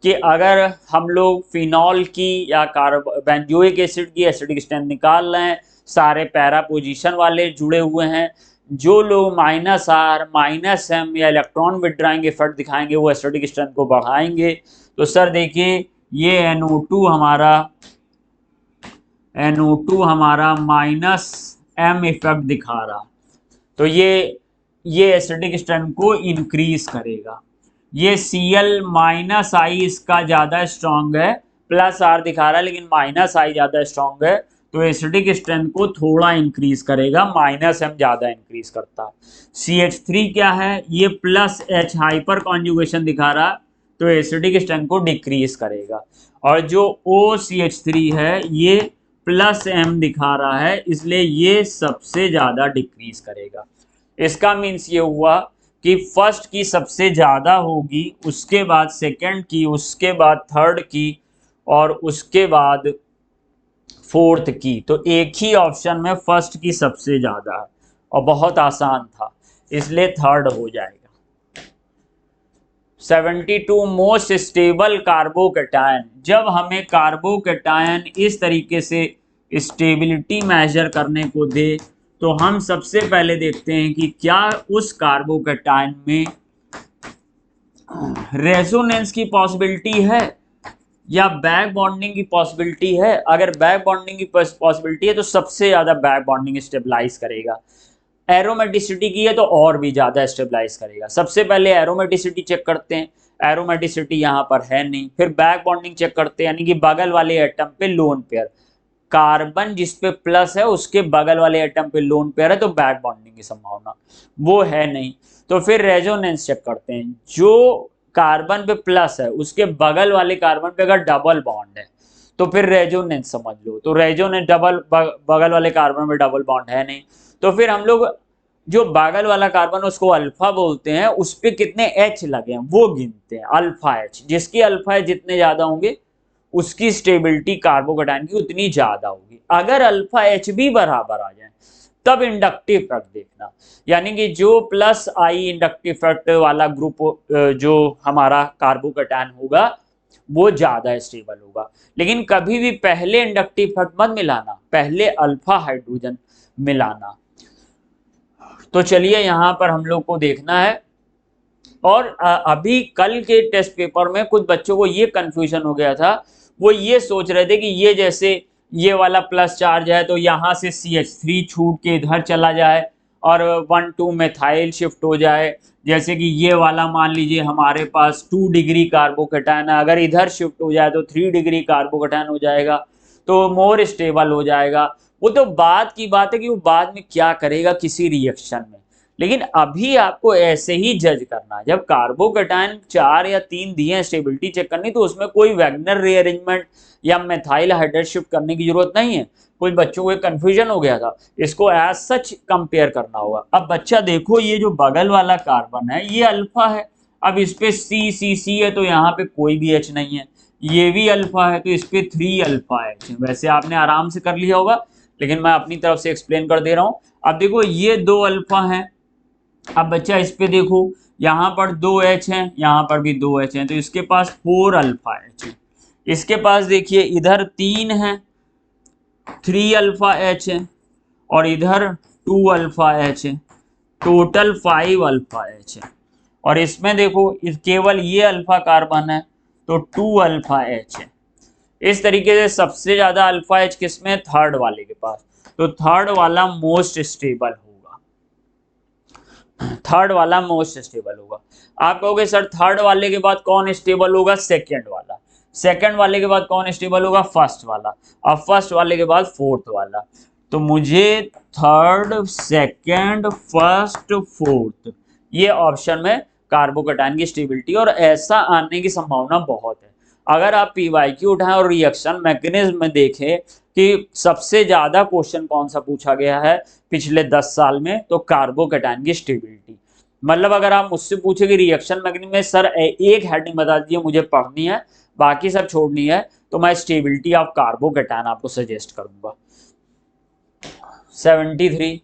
कि अगर हम लोग फिनॉल की या बेंजोइक एसिड की एसिडिक स्ट्रेंथ निकाल रहे हैं, सारे पैरा पोजीशन वाले जुड़े हुए हैं, जो लोग -R -M या इलेक्ट्रॉन विड्रॉइंग इफेक्ट दिखाएंगे वो एसिडिक स्ट्रेंथ को बढ़ाएंगे। तो सर देखिए ये NO2 हमारा -M इफेक्ट दिखा रहा, तो ये एसिडिक स्ट्रेंथ को इंक्रीज करेगा। ये Cl -I इसका ज़्यादा स्ट्रॉन्ग है, +R दिखा रहा है लेकिन -I ज़्यादा स्ट्रॉन्ग है, तो एसिडिक स्ट्रेंथ को थोड़ा इंक्रीज करेगा, -M ज़्यादा इंक्रीज करता है। CH3 क्या है, ये +H हाइपर कॉन्जुगेशन दिखा रहा, तो एसिडिक स्ट्रेंथ को डिक्रीज करेगा। और जो OCH3 है ये +M दिखा रहा है, इसलिए ये सबसे ज़्यादा डिक्रीज करेगा। इसका मीन्स ये हुआ कि फर्स्ट की सबसे ज़्यादा होगी, उसके बाद सेकंड की, उसके बाद थर्ड की, और उसके बाद फोर्थ की। तो एक ही ऑप्शन में फर्स्ट की सबसे ज़्यादा है और बहुत आसान था, इसलिए थर्ड हो जाएगा। 72 मोस्ट स्टेबल कार्बोकैटायन। जब हमें कार्बोकैटायन इस तरीके से स्टेबिलिटी मेजर करने को दे तो हम सबसे पहले देखते हैं कि क्या उस कार्बोकैटायन में रेजोनेंस की पॉसिबिलिटी है या बैक बॉन्डिंग की पॉसिबिलिटी है। अगर बैक बॉन्डिंग की पॉसिबिलिटी है तो सबसे ज़्यादा बैक बॉन्डिंग स्टेबलाइज करेगा। एरोमेटिसिटी की है तो और भी ज़्यादा स्टेबलाइज करेगा। सबसे पहले एरोमेटिसिटी चेक करते हैं, एरोमेटिसिटी यहाँ पर है नहीं। फिर बैक बॉन्डिंग चेक करते हैं, यानी कि बगल वाले एटम पे लोन पेयर, कार्बन जिस पे प्लस है उसके बगल वाले एटम पे लोन पेयर है, तो बैक बॉन्डिंग की संभावना वो है नहीं। तो फिर रेजोनेंस चेक करते हैं, जो कार्बन पे प्लस है उसके बगल वाले कार्बन पे अगर डबल बॉन्ड है तो फिर रेजोनेंस समझ लो। तो रेजोनेंस बगल वाले कार्बन में डबल बॉन्ड है नहीं, तो फिर हम लोग जो बगल वाला कार्बन उसको अल्फा बोलते हैं, उस पर कितने H लगे हैं वो गिनते हैं, अल्फा H। जिसकी अल्फा H जितने ज्यादा होंगे उसकी स्टेबिलिटी कार्बोकैटायन की उतनी ज्यादा होगी। अगर अल्फा H भी बराबर आ जाए तब इंडक्टिव इफेक्ट देखना, यानी कि जो +I इंडक्टिव इफेक्ट वाला ग्रुप जो हमारा कार्बोकैटायन होगा वो ज्यादा स्टेबल होगा। लेकिन कभी भी पहले इंडक्टिव इफेक्ट मत मिलाना, पहले अल्फा हाइड्रोजन मिलाना। तो चलिए यहाँ पर हम लोग को देखना है। और अभी कल के टेस्ट पेपर में कुछ बच्चों को ये कंफ्यूजन हो गया था, वो ये सोच रहे थे कि ये जैसे ये वाला प्लस चार्ज है तो यहाँ से CH3 छूट के इधर चला जाए और 1,2 मेथाइल शिफ्ट हो जाए। जैसे कि ये वाला मान लीजिए हमारे पास 2 डिग्री कार्बोकैटायन है, अगर इधर शिफ्ट हो जाए तो 3 डिग्री कार्बोकैटायन हो जाएगा, तो मोर स्टेबल हो जाएगा। वो तो बाद की बात है कि वो बाद में क्या करेगा किसी रिएक्शन में, लेकिन अभी आपको ऐसे ही जज करना है। जब कार्बोकैटायन 4 या 3 दिए हैं स्टेबिलिटी चेक करनी, तो उसमें कोई वैगनर रीअरेंजमेंट या मेथाइल हाइड्रेट शिफ्ट करने की जरूरत नहीं है। कुछ बच्चों को कंफ्यूजन हो गया था, इसको एज सच कंपेयर करना होगा। अब बच्चा देखो, ये जो बगल वाला कार्बन है ये अल्फा है, अब इस पे C है तो यहाँ पे कोई भी H नहीं है। ये भी अल्फा है तो इस पे 3 अल्फा H है। वैसे आपने आराम से कर लिया होगा, लेकिन मैं अपनी तरफ से एक्सप्लेन कर दे रहा हूँ। अब देखो ये 2 अल्फा हैं, अब बच्चा इस पे देखो यहाँ पर 2 H हैं, यहाँ पर भी 2 H हैं, तो इसके पास 4 अल्फा H है। इसके पास देखिए इधर 3 है, 3 अल्फा H है, और इधर 2 अल्फा H है, टोटल 5 अल्फा H है। और इसमें देखो केवल ये अल्फा कार्बन है तो 2 अल्फा H है। इस तरीके से सबसे ज्यादा अल्फा H किसमें, थर्ड वाले के पास, तो थर्ड वाला मोस्ट स्टेबल होगा। थर्ड वाला मोस्ट स्टेबल होगा। आप कहोगे सर थर्ड वाले के बाद कौन स्टेबल होगा, सेकंड वाला। सेकंड वाले के बाद कौन स्टेबल होगा, फर्स्ट वाला। और फर्स्ट वाले के बाद फोर्थ वाला। तो मुझे थर्ड, सेकंड, फर्स्ट, फोर्थ, ये ऑप्शन में कार्बोकैटायन की स्टेबिलिटी, और ऐसा आने की संभावना बहुत है। अगर आप PYQ उठाएं और रिएक्शन मैकेनिज्म में देखें कि सबसे ज्यादा क्वेश्चन कौन सा पूछा गया है पिछले 10 साल में, तो कार्बोकैटायन की स्टेबिलिटी। मतलब अगर आप मुझसे पूछे कि रिएक्शन मैकेनिज्म में सर एक हेडिंग बता दीजिए मुझे पढ़नी है, बाकी सब छोड़नी है, तो मैं स्टेबिलिटी ऑफ कार्बोकैटायन आपको सजेस्ट करूंगा। 73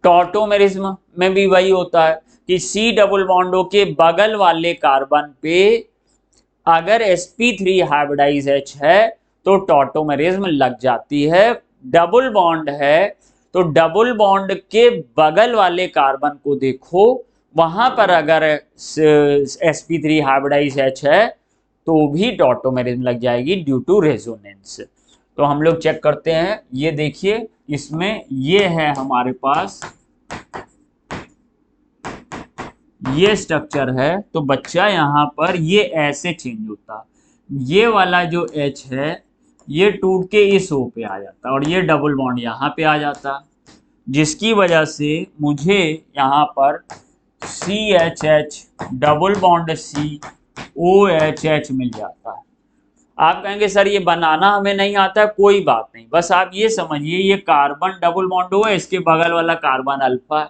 टॉटोमेरिज्म में भी वही होता है कि C डबल बॉन्डो के बगल वाले कार्बन पे अगर sp3 हाइब्रिडाइज H है तो टॉटोमेरिज्म लग जाती है। डबल बॉन्ड है तो डबल बॉन्ड के बगल वाले कार्बन को देखो, वहां पर अगर sp3 हाइब्रिडाइज H है तो भी टॉटोमेरिज्म लग जाएगी ड्यू टू रेजोनेंस। तो हम लोग चेक करते हैं, ये देखिए इसमें ये है हमारे पास ये स्ट्रक्चर है, तो बच्चा यहाँ पर ये ऐसे चेंज होता, ये वाला जो H है ये टूट के इस O पे आ जाता और ये डबल बॉन्ड यहाँ पे आ जाता, जिसकी वजह से मुझे यहाँ पर CHH डबल बॉन्ड COHH मिल जाता है। आप कहेंगे सर ये बनाना हमें नहीं आता, कोई बात नहीं, बस आप ये समझिए ये कार्बन डबल बॉन्ड हो, इसके बगल वाला कार्बन अल्फा,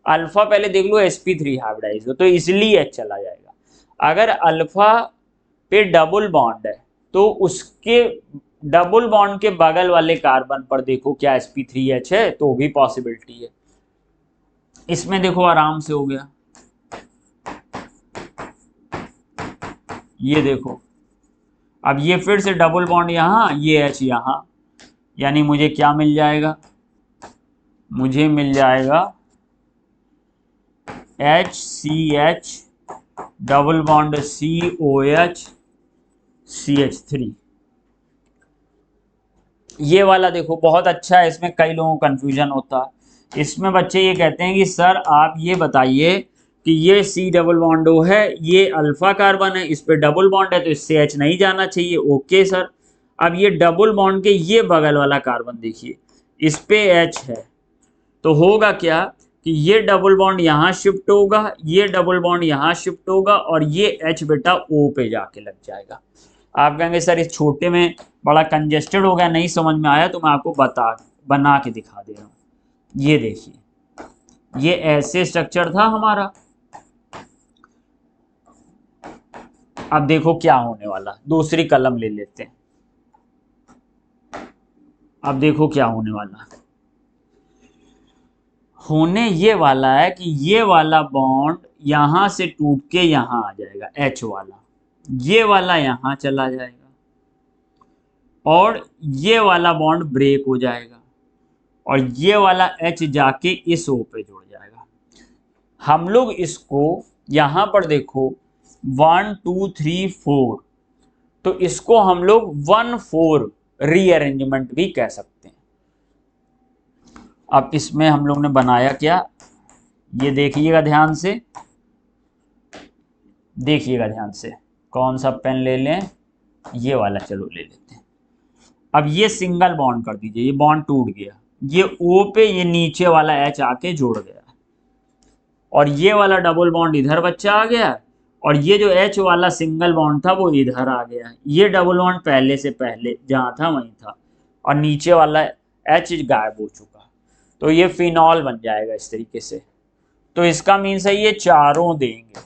अल्फा पहले देख लो sp3 हाइब्रिडाइज हो तो इसलिए H चला जाएगा। अगर अल्फा पे डबल बॉन्ड है तो उसके डबल बॉन्ड के बगल वाले कार्बन पर देखो क्या sp3H है, तो भी पॉसिबिलिटी है। इसमें देखो आराम से हो गया, ये देखो अब ये फिर से डबल बॉन्ड यहाँ, ये H यहाँ, यानी मुझे क्या मिल जाएगा, मुझे मिल जाएगा HCH double bond COH CH3। ये वाला देखो बहुत अच्छा है, इसमें कई लोगों को कंफ्यूजन होता है। इसमें बच्चे ये कहते हैं कि सर आप ये बताइए कि ये C डबल बॉन्ड O है, ये अल्फा कार्बन है, इस पे डबल बॉन्ड है तो इससे H नहीं जाना चाहिए। ओके सर, अब ये डबल बॉन्ड के ये बगल वाला कार्बन देखिए, इस पे H है, तो होगा क्या कि ये डबल बॉन्ड यहाँ शिफ्ट होगा, ये डबल बॉन्ड यहाँ शिफ्ट होगा और ये H बेटा O पे जाके लग जाएगा। आप कहेंगे सर इस छोटे में बड़ा कंजेस्टेड हो गया, नहीं समझ में आया, तो मैं आपको बना के दिखा दे रहा हूँ। ये देखिए ये ऐसे स्ट्रक्चर था हमारा, अब देखो क्या होने वाला, दूसरी कलम ले लेते हैं, अब देखो क्या होने वाला, होने ये वाला है कि ये वाला बॉन्ड यहां से टूट के यहां आ जाएगा, H वाला, ये वाला यहां चला जाएगा और ये वाला बॉन्ड ब्रेक हो जाएगा और ये वाला H जाके इस O पे जुड़ जाएगा। हम लोग इसको यहां पर देखो 1 2 3 4, तो इसको हम लोग 1-4 रीअरेंजमेंट भी कह सकते हैं। अब इसमें हम लोग ने बनाया क्या, ये देखिएगा ध्यान से, देखिएगा ध्यान से, कौन सा पेन ले लें, ये वाला चलो ले लेते हैं। अब ये सिंगल बॉन्ड कर दीजिए, ये बॉन्ड टूट गया, ये O पे ये नीचे वाला H आके जुड़ गया और ये वाला डबल बॉन्ड इधर बच्चा आ गया और ये जो H वाला सिंगल बॉन्ड था वो इधर आ गया, ये डबल बॉन्ड पहले से पहले जहाँ था वहीं था और नीचे वाला H गायब हो चुका, तो ये फिनॉल बन जाएगा इस तरीके से। तो इसका मीन्स है ये चारों देंगे,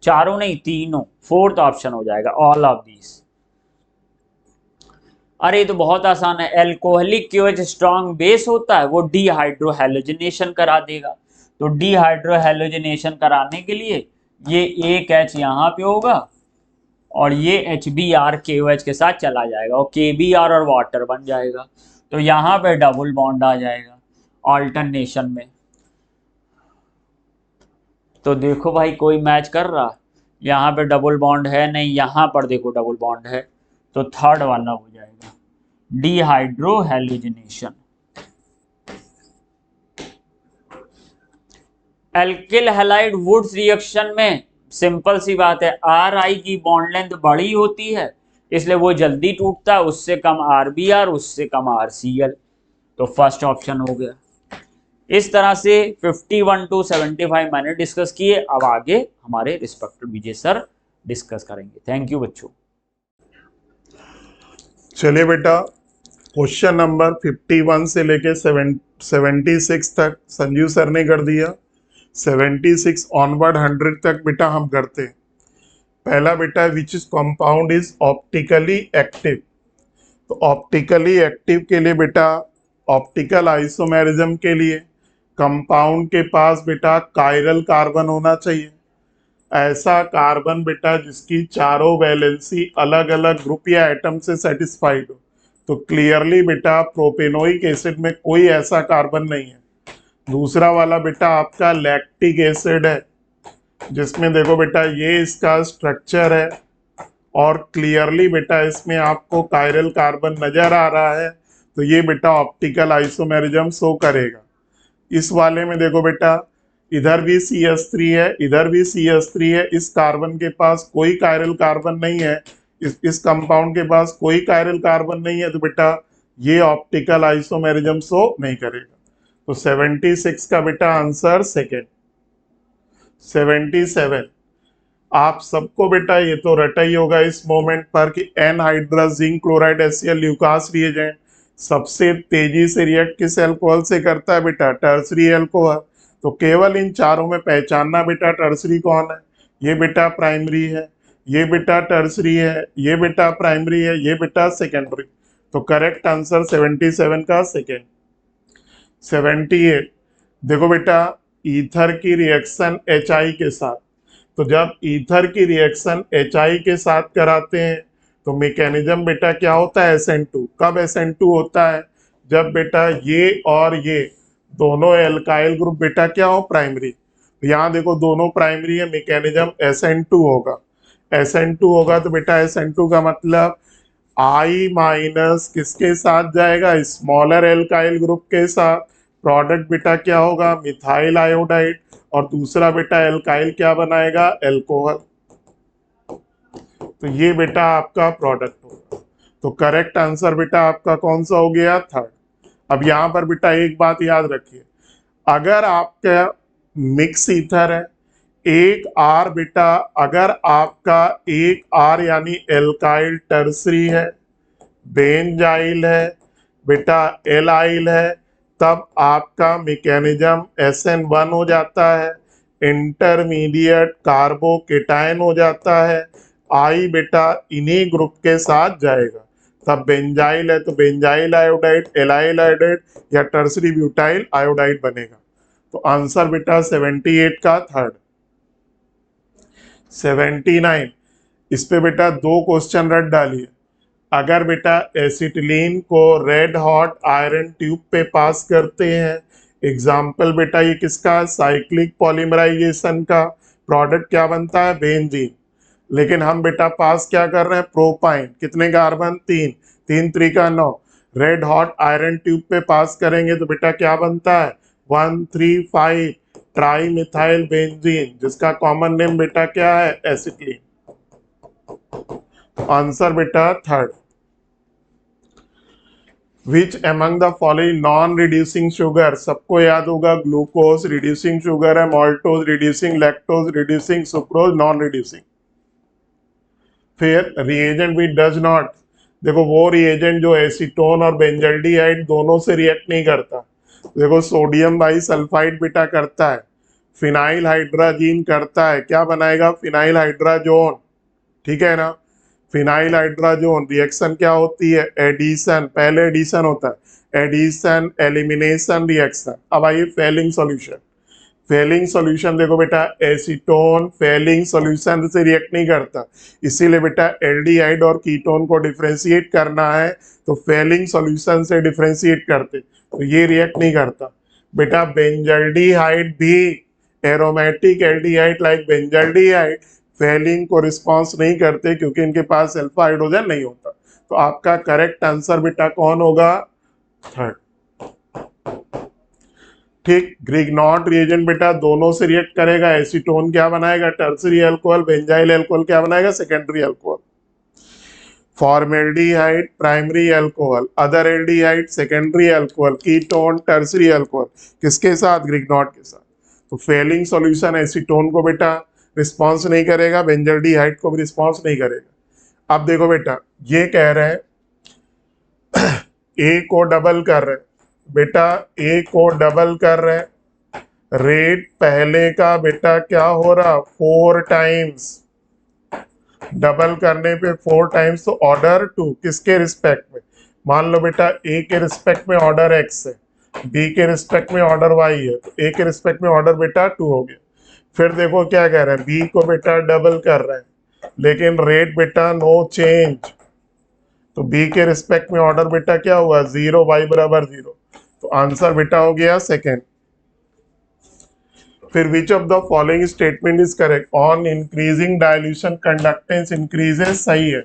चारों नहीं तीनों, फोर्थ ऑप्शन हो जाएगा ऑल ऑफ दीज। अरे तो बहुत आसान है, एल्कोहलिक KOH स्ट्रॉन्ग बेस होता है, वो डीहाइड्रोहेलोजिनेशन करा देगा, तो डीहाइड्रोहेलोजिनेशन कराने के लिए ये एक H यहाँ पे होगा और ये HBr KOH के साथ चला जाएगा और KBr और वाटर बन जाएगा, तो यहाँ पे डबल बॉन्ड आ जाएगा ऑल्टरनेशन में। तो देखो भाई कोई मैच कर रहा, यहाँ पे डबल बॉन्ड है नहीं, यहाँ पर देखो डबल बॉन्ड है, तो थर्ड वाला हो जाएगा dehydrohalogenation. Alkyl halide Wurtz reaction में सिंपल सी बात है, Ri की बॉन्ड लेंथ बड़ी होती है इसलिए वो जल्दी टूटता है, उससे कम RBr, उससे कम RCl, तो फर्स्ट ऑप्शन हो गया। इस तरह से 51 to 75 मैंने डिस्कस किए, अब आगे हमारे रिस्पेक्टेड विजय सर डिस्कस करेंगे। थैंक यू बच्चों। चलिए बेटा, क्वेश्चन नंबर 51 से लेके 76 तक संजीव सर ने कर दिया, 76 ऑनवर्ड 100 तक बेटा हम करते हैं। पहला बेटा which is compound is optically active, तो ऑप्टिकली एक्टिव के लिए बेटा ऑप्टिकल आइसोमेरिज्म के लिए कंपाउंड के पास बेटा कायरल कार्बन होना चाहिए, ऐसा कार्बन बेटा जिसकी चारों वैलेंसी अलग अलग ग्रुप या एटम से सेटिस्फाइड हो, तो क्लियरली बेटा प्रोपेनोइक एसिड में कोई ऐसा कार्बन नहीं है। दूसरा वाला बेटा आपका लैक्टिक एसिड है, जिसमें देखो बेटा ये इसका स्ट्रक्चर है और क्लियरली बेटा इसमें आपको कायरल कार्बन नजर आ रहा है, तो ये बेटा ऑप्टिकल आइसोमेरिज्म शो करेगा। इस वाले में देखो बेटा इधर भी CH3 है, इधर भी CH3 है, इस कार्बन के पास कोई कायरल कार्बन नहीं है, इस कंपाउंड के पास कोई कायरल कार्बन नहीं है, तो बेटा ये ऑप्टिकल आइसोमेरिज्म शो नहीं करेगा। तो 76 का बेटा आंसर सेकेंड। 77 आप सबको बेटा ये तो रटा ही होगा इस मोमेंट पर कि anhydrous zinc chloride HCl Lucas reagent सबसे तेजी से रिएक्ट किस अल्कोहल से करता है बेटा, टर्सरी अल्कोहल। तो केवल इन चारों में पहचानना बेटा टर्सरी कौन है, ये बेटा प्राइमरी है, ये बेटा टर्सरी है, ये बेटा प्राइमरी है, ये बेटा सेकेंडरी। तो करेक्ट आंसर 77 का सेकेंड। 78 देखो बेटा ईथर की रिएक्शन HI के साथ, तो जब ईथर की रिएक्शन HI के साथ कराते हैं तो मैकेनिज्म बेटा क्या होता है, SN2। कब SN2 होता है, जब बेटा ये और ये दोनों एल्काइल ग्रुप बेटा क्या हो, प्राइमरी। तो यहाँ देखो दोनों प्राइमरी है, मैकेनिज्म SN2 होगा। SN2 होगा तो बेटा SN2 का मतलब I माइनस किसके साथ जाएगा, स्मॉलर एल्काइल ग्रुप के साथ। प्रोडक्ट बेटा क्या होगा, मिथाइल आयोडाइड, और दूसरा बेटा एल्काइल क्या बनाएगा, एल्कोहल। तो ये बेटा आपका प्रोडक्ट होगा। तो करेक्ट आंसर बेटा आपका कौन सा हो गया, थर्ड। अब यहाँ पर बेटा एक बात याद रखिए, अगर आपका मिक्स ईथर है, एक आर बेटा, अगर आपका एक आर यानी एल्काइल टर्सरी है, बेंजाइल है बेटा, एलाइल है, तब आपका मैकेनिज्म SN1 हो जाता है, इंटरमीडिएट कार्बोकेटायन हो जाता है, आई बेटा इन्हीं ग्रुप के साथ जाएगा। तब बेंजाइल है तो बेंजाइल आयोडाइड, एलाइल आयोडाइड या टर्सरी ब्यूटाइल आयोडाइड बनेगा। तो आंसर बेटा 78 का थर्ड। 79 इस पे बेटा दो क्वेश्चन रट डालिए। अगर बेटा एसिटिलीन को रेड हॉट आयरन ट्यूब पे पास करते हैं, एग्जाम्पल बेटा ये किसका, साइक्लिक पॉलीमराइजेशन का, प्रोडक्ट क्या बनता है, बेंजीन। लेकिन हम बेटा पास क्या कर रहे हैं, प्रोपाइन, कितने कार्बन, 3, 3 त्रिका 9, रेड हॉट आयरन ट्यूब पे पास करेंगे तो बेटा क्या बनता है, 1,3,5 ट्राई मिथाइल बेंजीन, जिसका कॉमन नेम बेटा क्या है, एसिटिलीन। आंसर बेटा third. Which among the following non reducing sugar, सबको याद होगा ग्लूकोज रिड्यूसिंग शुगर है, maltose reducing, lactose reducing, sucrose non reducing. फिर रिएजेंट विच डज नॉट, देखो वो रिएजेंट जो एसीटोन और बेंजल्डिहाइड दोनों से रिएक्ट नहीं करता। देखो सोडियम बाइसल्फाइड बेटा करता है, फिनाइल हाइड्राजीन करता है, क्या बनाएगा, फिनाइल हाइड्राजोन, ठीक है ना। फिनाइल हाइड्राजोन रिएक्शन क्या होती है, एडिशन, पहले एडिशन होता है, एडिशन एलिमिनेशन रिएक्शन। अब आइए फेलिंग सॉल्यूशन। फेलिंग सॉल्यूशन देखो बेटा एसीटोन फेलिंग सॉल्यूशन से रिएक्ट नहीं करता, इसीलिए बेटा एल्डिहाइड और कीटोन को डिफरेंशिएट करना है तो फेलिंग सॉल्यूशन से डिफरेंशिएट करते, तो ये रिएक्ट नहीं करता। बेटा बेंजल्डिहाइड भी aromatic aldehyde like benzaldehyde Fehling को रिस्पॉन्स नहीं करते क्योंकि इनके पास अल्फा हाइड्रोजन नहीं होता। तो आपका करेक्ट आंसर बेटा कौन होगा, थर्ड। ठीक, ग्रिग्नॉट रिएजेंट बेटा दोनों से रिएक्ट करेगा, एसीटोन क्या बनाएगा, टर्सरी अल्कोहल, बेंजाइल अल्कोहल क्या बनाएगा, secondary alcohol. Formaldehyde primary alcohol, other aldehyde secondary alcohol, ketone tertiary alcohol, किसके साथ, ग्रिग्नॉट के साथ। तो फेलिंग सॉल्यूशन एसीटोन को बेटा रिस्पॉन्स नहीं करेगा, बेंजल्डिहाइड को भी रिस्पॉन्स नहीं करेगा। अब देखो बेटा ये कह रहे हैं ए को डबल कर रहे हैं, बेटा ए को डबल कर रहे हैं, रेट पहले का बेटा क्या हो रहा, 4 टाइम्स, डबल करने पे 4 टाइम्स, तो ऑर्डर 2 किसके रिस्पेक्ट में, मान लो बेटा ए के रिस्पेक्ट में ऑर्डर x है, बी के रिस्पेक्ट में ऑर्डर y है, तो ए के रिस्पेक्ट में ऑर्डर बेटा 2 हो गया। फिर देखो क्या कह रहे हैं, बी को बेटा डबल कर रहे हैं लेकिन रेट बेटा नो चेंज, तो बी के रिस्पेक्ट में ऑर्डर बेटा क्या हुआ 0, y बराबर 0, तो आंसर बेटा हो गया सेकेंड। फिर विच of the following statement is correct, on increasing dilution conductance increases, सही है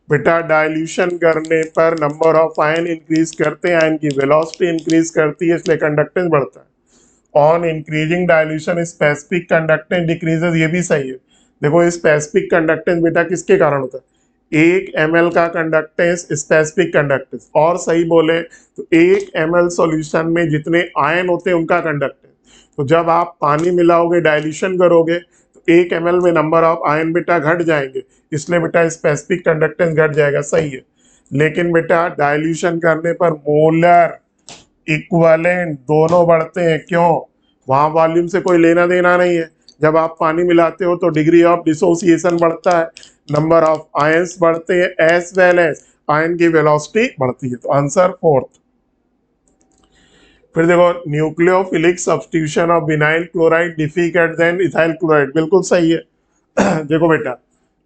बेटा। डाइल्यूशन करने पर नंबर ऑफ आयन इंक्रीज करते हैं, आयन की वेलोसिटी इंक्रीज करती है, इसलिए कंडक्टेंस बढ़ता है। On increasing dilution specific conductance decreases, ये भी सही है। देखो स्पेसिफिक कंडक्टेंस बेटा किसके कारण होता है, 1 ml का कंडक्टेंस स्पेसिफिक कंडक्टेंस, और सही बोले तो 1 ml सॉल्यूशन में जितने आयन होते हैं उनका कंडक्टेंस। तो जब आप पानी मिलाओगे डाइल्यूशन करोगे तो 1 ml में नंबर ऑफ आयन बेटा घट जाएंगे, इसलिए बेटा स्पेसिफिक कंडक्टेंस घट जाएगा, सही है। लेकिन बेटा डाइल्यूशन करने पर मोलर इक्विवेलेंट दोनों बढ़ते हैं, क्यों, वहां वॉल्यूम से कोई लेना देना नहीं है। जब आप पानी मिलाते हो तो डिग्री ऑफ डिसोसिएशन बढ़ता है, नंबर ऑफ आयंस बढ़ते हैं, एज वेल एज आयन की वेलोसिटी बढ़ती है, तो आंसर फोर्थ। फिर देखो nucleophilic substitution of vinyl chloride difficult than ethyl chloride, बिल्कुल सही है। देखो बेटा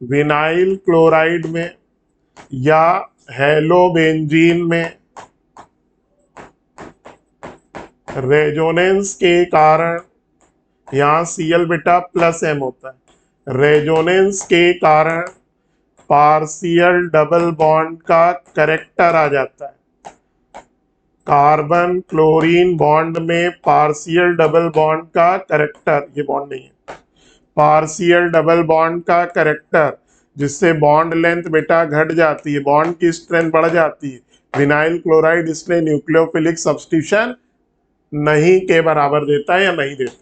विनाइल क्लोराइड में या हेलोबेंजीन में रेजोनेंस के कारण, यहाँ Cl बेटा प्लस m होता है, रेजोनेंस के कारण पार्शियल डबल बॉन्ड का करेक्टर आ जाता है। कार्बन क्लोरीन बॉन्ड में पार्शियल डबल बॉन्ड का करेक्टर, ये बॉन्ड नहीं है, पार्शियल डबल बॉन्ड का करेक्टर, जिससे बॉन्ड लेंथ बेटा घट जाती है, बॉन्ड की स्ट्रेंथ बढ़ जाती है। विनाइल क्लोराइड इसलिए न्यूक्लियोफिलिक सब्स्टिट्यूशन नहीं के बराबर देता है या नहीं देता।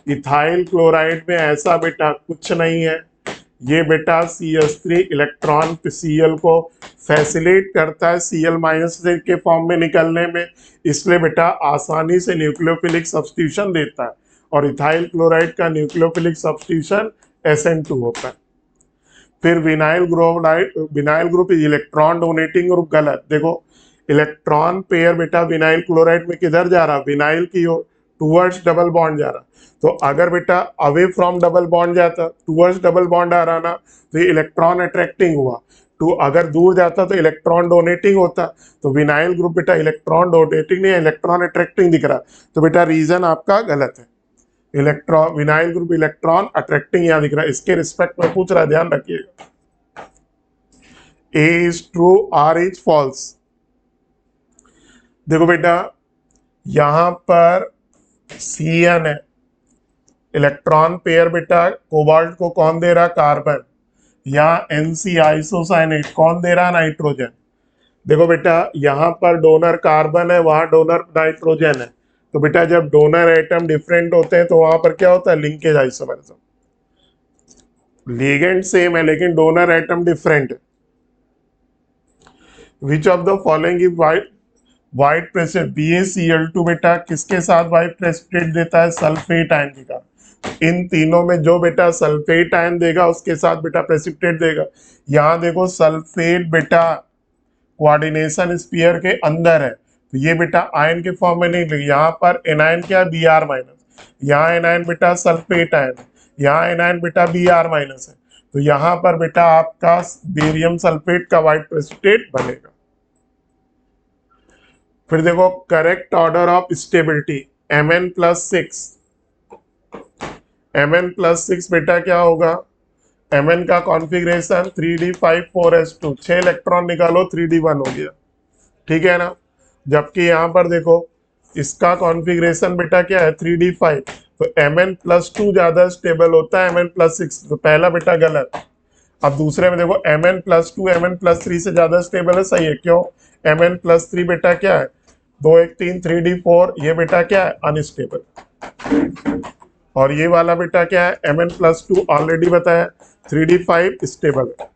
इथाइल क्लोराइड में ऐसा बेटा कुछ नहीं है, ये बेटा CH3 इलेक्ट्रॉन Cl को फैसिलिटेट करता है Cl- के फॉर्म में निकलने में, इसलिए बेटा आसानी से न्यूक्लियोफिलिक सब्स्टिट्यूशन देता है। और इथाइल क्लोराइड का न्यूक्लियोफिलिक सब्स्टिट्यूशन SN2 होता है। फिर vinyl group is electron donating group, गलत। देखो इलेक्ट्रॉन पेयर बेटा विनाइल क्लोराइड में किधर जा रहा, विनाइल की ओर, टूवर्ड्स डबल बॉन्ड जा रहा। तो अगर बेटा अवे फ्रॉम डबल बॉन्ड जाता, टूवर्ड्स डबल बॉन्ड आ रहा ना, तो ये इलेक्ट्रॉन अट्रैक्टिंग हुआ। टू अगर दूर जाता तो इलेक्ट्रॉन डोनेटिंग होता। तो विनाइल ग्रुप बेटा इलेक्ट्रॉन डोनेटिंग नहीं, इलेक्ट्रॉन अट्रैक्टिंग दिख रहा, तो बेटा रीजन आपका गलत है। Electron vinyl group electron attracting यहाँ दिख रहा है, इसके रिस्पेक्ट में पूछ रहा है, ध्यान रखिएगा। A is true, R is false। देखो बेटा यहां पर Cn है, इलेक्ट्रॉन पेयर बेटा कोबाल्ट को कौन दे रहा, कार्बन। यहाँ Nc आइसोसाइनेट कौन दे रहा, नाइट्रोजन। देखो बेटा यहाँ पर डोनर कार्बन है, वहां डोनर नाइट्रोजन है, तो बेटा जब डोनर एटम डिफरेंट होते हैं तो वहां पर क्या होता है, लिंकेज आइसोमरिज्म। लिगेंड सेम है लेकिन डोनर एटम डिफरेंट है। विच of the following is white precipitate, BaCl2 बेटा किसके साथ व्हाइट प्रेसिपिटेट देता है, सल्फेट आयन के साथ। इन तीनों में जो बेटा सल्फेट आयन देगा उसके साथ बेटा प्रेसिपिटेट देगा। यहाँ देखो सल्फेट बेटा कोऑर्डिनेशन स्फीयर के अंदर है, तो ये बेटा आयन के फॉर्म में नहीं लेगी। यहाँ पर एनायन क्या Br-, यहाँ एनायन बेटा सल्फेट आयन, यहाँ एनायन बेटा Br- है, तो यहाँ पर बेटा आपका बेरियम सल्फेट का व्हाइट प्रेसिपिटेट बनेगा। फिर देखो correct order of stability Mn+6, Mn+6 बेटा क्या होगा, Mn का कॉन्फ़िगरेशन 3d5 4s2, 6 इलेक्ट्रॉन निकालो 3d1 हो गया, ठीक है ना। जबकि यहाँ पर देखो इसका कॉन्फ़िगरेशन बेटा क्या है 3d5, तो Mn+2 ज्यादा स्टेबल होता है Mn+6, तो पहला बेटा गलत। अब दूसरे में देखो Mn+2 Mn+3 से ज्यादा स्टेबल है, सही है, क्यों, Mn+3 बेटा क्या है 2 1 3 3d4, ये बेटा क्या है अनस्टेबल। और ये वाला बेटा क्या है Mn+2 ऑलरेडी बताया 3d5 स्टेबल है।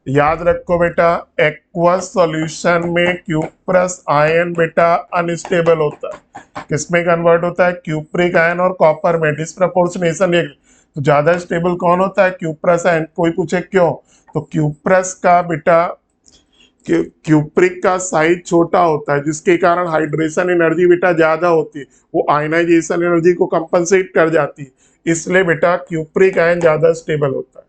याद रखो बेटा एक्वस सॉल्यूशन में क्यूप्रस आयन बेटा अनस्टेबल होता है, किसमें कन्वर्ट होता है, क्यूप्रिक आयन और कॉपर में, डिस्प्रपोर्शनेशन। तो ज्यादा स्टेबल कौन होता है, क्यूप्रस आयन। कोई पूछे क्यों, तो क्यूप्रस का बेटा क्यूप्रिक का साइज छोटा होता है, जिसके कारण हाइड्रेशन एनर्जी बेटा ज्यादा होती है, वो आयनाइजेशन एनर्जी को कंपनसेट कर जाती है, इसलिए बेटा क्यूप्रिक आयन ज्यादा स्टेबल होता है।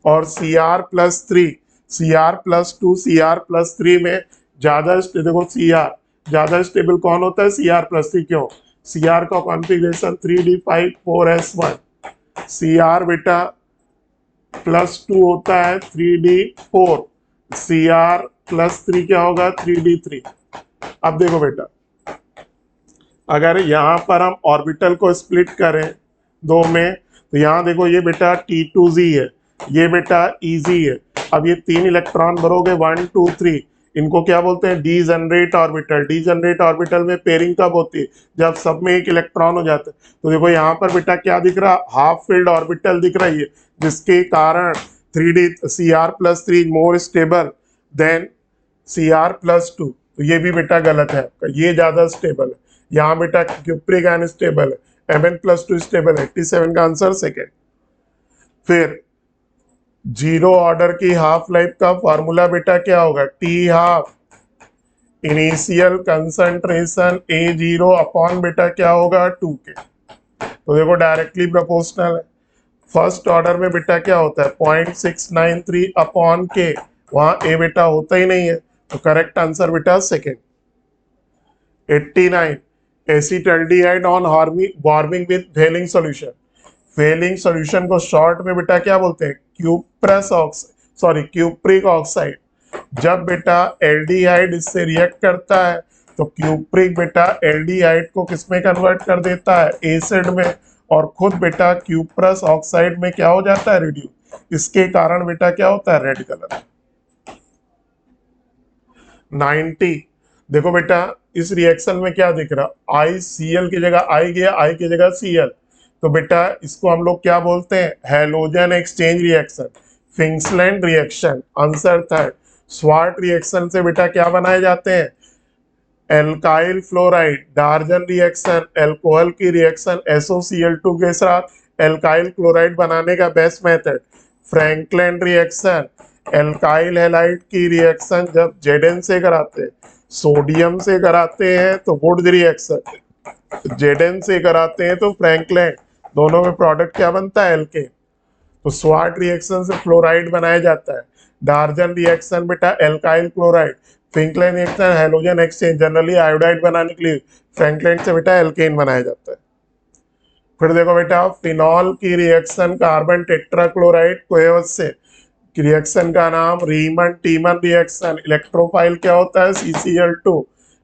और Cr+3 Cr+2 Cr+3 में ज्यादा देखो Cr ज्यादा स्टेबल कौन होता है? Cr+3। क्यों? Cr का कॉन्फ़िगरेशन 3d5 4s1, Cr बेटा +2 होता है 3d4, Cr+3 क्या होगा? 3d3। अब देखो बेटा, अगर यहाँ पर हम ऑर्बिटल को स्प्लिट करें दो में, तो यहाँ देखो ये बेटा T2z है, ये बेटा EZ है। अब ये 3 इलेक्ट्रॉन भरोगे 1 2 3, इनको क्या बोलते हैं? Degenerate orbital. डीजनरेट ऑर्बिटल में पेयरिंग कब होती है? जब सब में एक इलेक्ट्रॉन हो जाता है। तो देखो यहाँ पर बेटा क्या दिख रहा? हाफ फिल्ड ऑर्बिटल दिख रही है, जिसके कारण 3d Cr+3 more stable then Cr+2। तो ये भी बेटा गलत है आपका, ये ज्यादा स्टेबल है। यहाँ बेटा क्यूप्रिक अनस्टेबल है, Mn+2 स्टेबल है। 87 का आंसर सेकेंड। फिर जीरो ऑर्डर की हाफ लाइफ का फॉर्मूला बेटा क्या होगा? T½ initial concentration A0 upon बेटा क्या होगा? 2K। तो देखो डायरेक्टली प्रोपोर्शनल है। फर्स्ट ऑर्डर में बेटा क्या होता है? 0.693 अपॉन K, वहां A बेटा होता ही नहीं है, तो करेक्ट आंसर बेटा second. 89 acetaldehyde on warming with Fehling solution. Fehling solution को शॉर्ट में बेटा क्या बोलते हैं? Cupric oxide. जब बेटा एल्डिहाइड इससे रिएक्ट करता है तो क्यूप्रिक बेटा एल्डिहाइड को किसमें कन्वर्ट कर देता है? एसिड में, और खुद बेटा क्यूप्रस ऑक्साइड में क्या हो जाता है? रिड्यूस। इसके कारण बेटा क्या होता है? Red colour. 90 देखो बेटा इस रिएक्शन में क्या दिख रहा? ICl की जगह I गया, I की जगह Cl, तो बेटा इसको हम लोग क्या बोलते हैं? Halogen exchange reaction, Finkelstein reaction. Answer third. Swarts reaction से बेटा क्या बनाए जाते हैं? Alkyl fluoride. Darzens reaction, alcohol की रिएक्शन SOCl2 के साथ एल्काइल क्लोराइड बनाने का best method. Frankland reaction, alkyl halide की रिएक्शन जब Zn से कराते हैं, सोडियम से कराते हैं तो वुड्स रिएक्शन, Zn से कराते हैं तो फ्रैंकलैंड, दोनों में प्रोडक्ट क्या बनता है? एल्के। तो स्वार्ट रिएक्शन से फ्लोराइड बनाया जाता है। डार्जन रिएक्शन बेटा alkyl chloride. Frankland reaction halogen exchange, generally iodide बनाने के लिए फ्रैंकलैंड से बेटा एल्केन बनाया जाता है। फिर देखो बेटा फिनॉल की रिएक्शन कार्बन टेट्राक्लोराइड कोहेवत से, रिएक्शन का नाम रीमन टीमन रिएक्शन। इलेक्ट्रोफाइल क्या होता है? CCl2।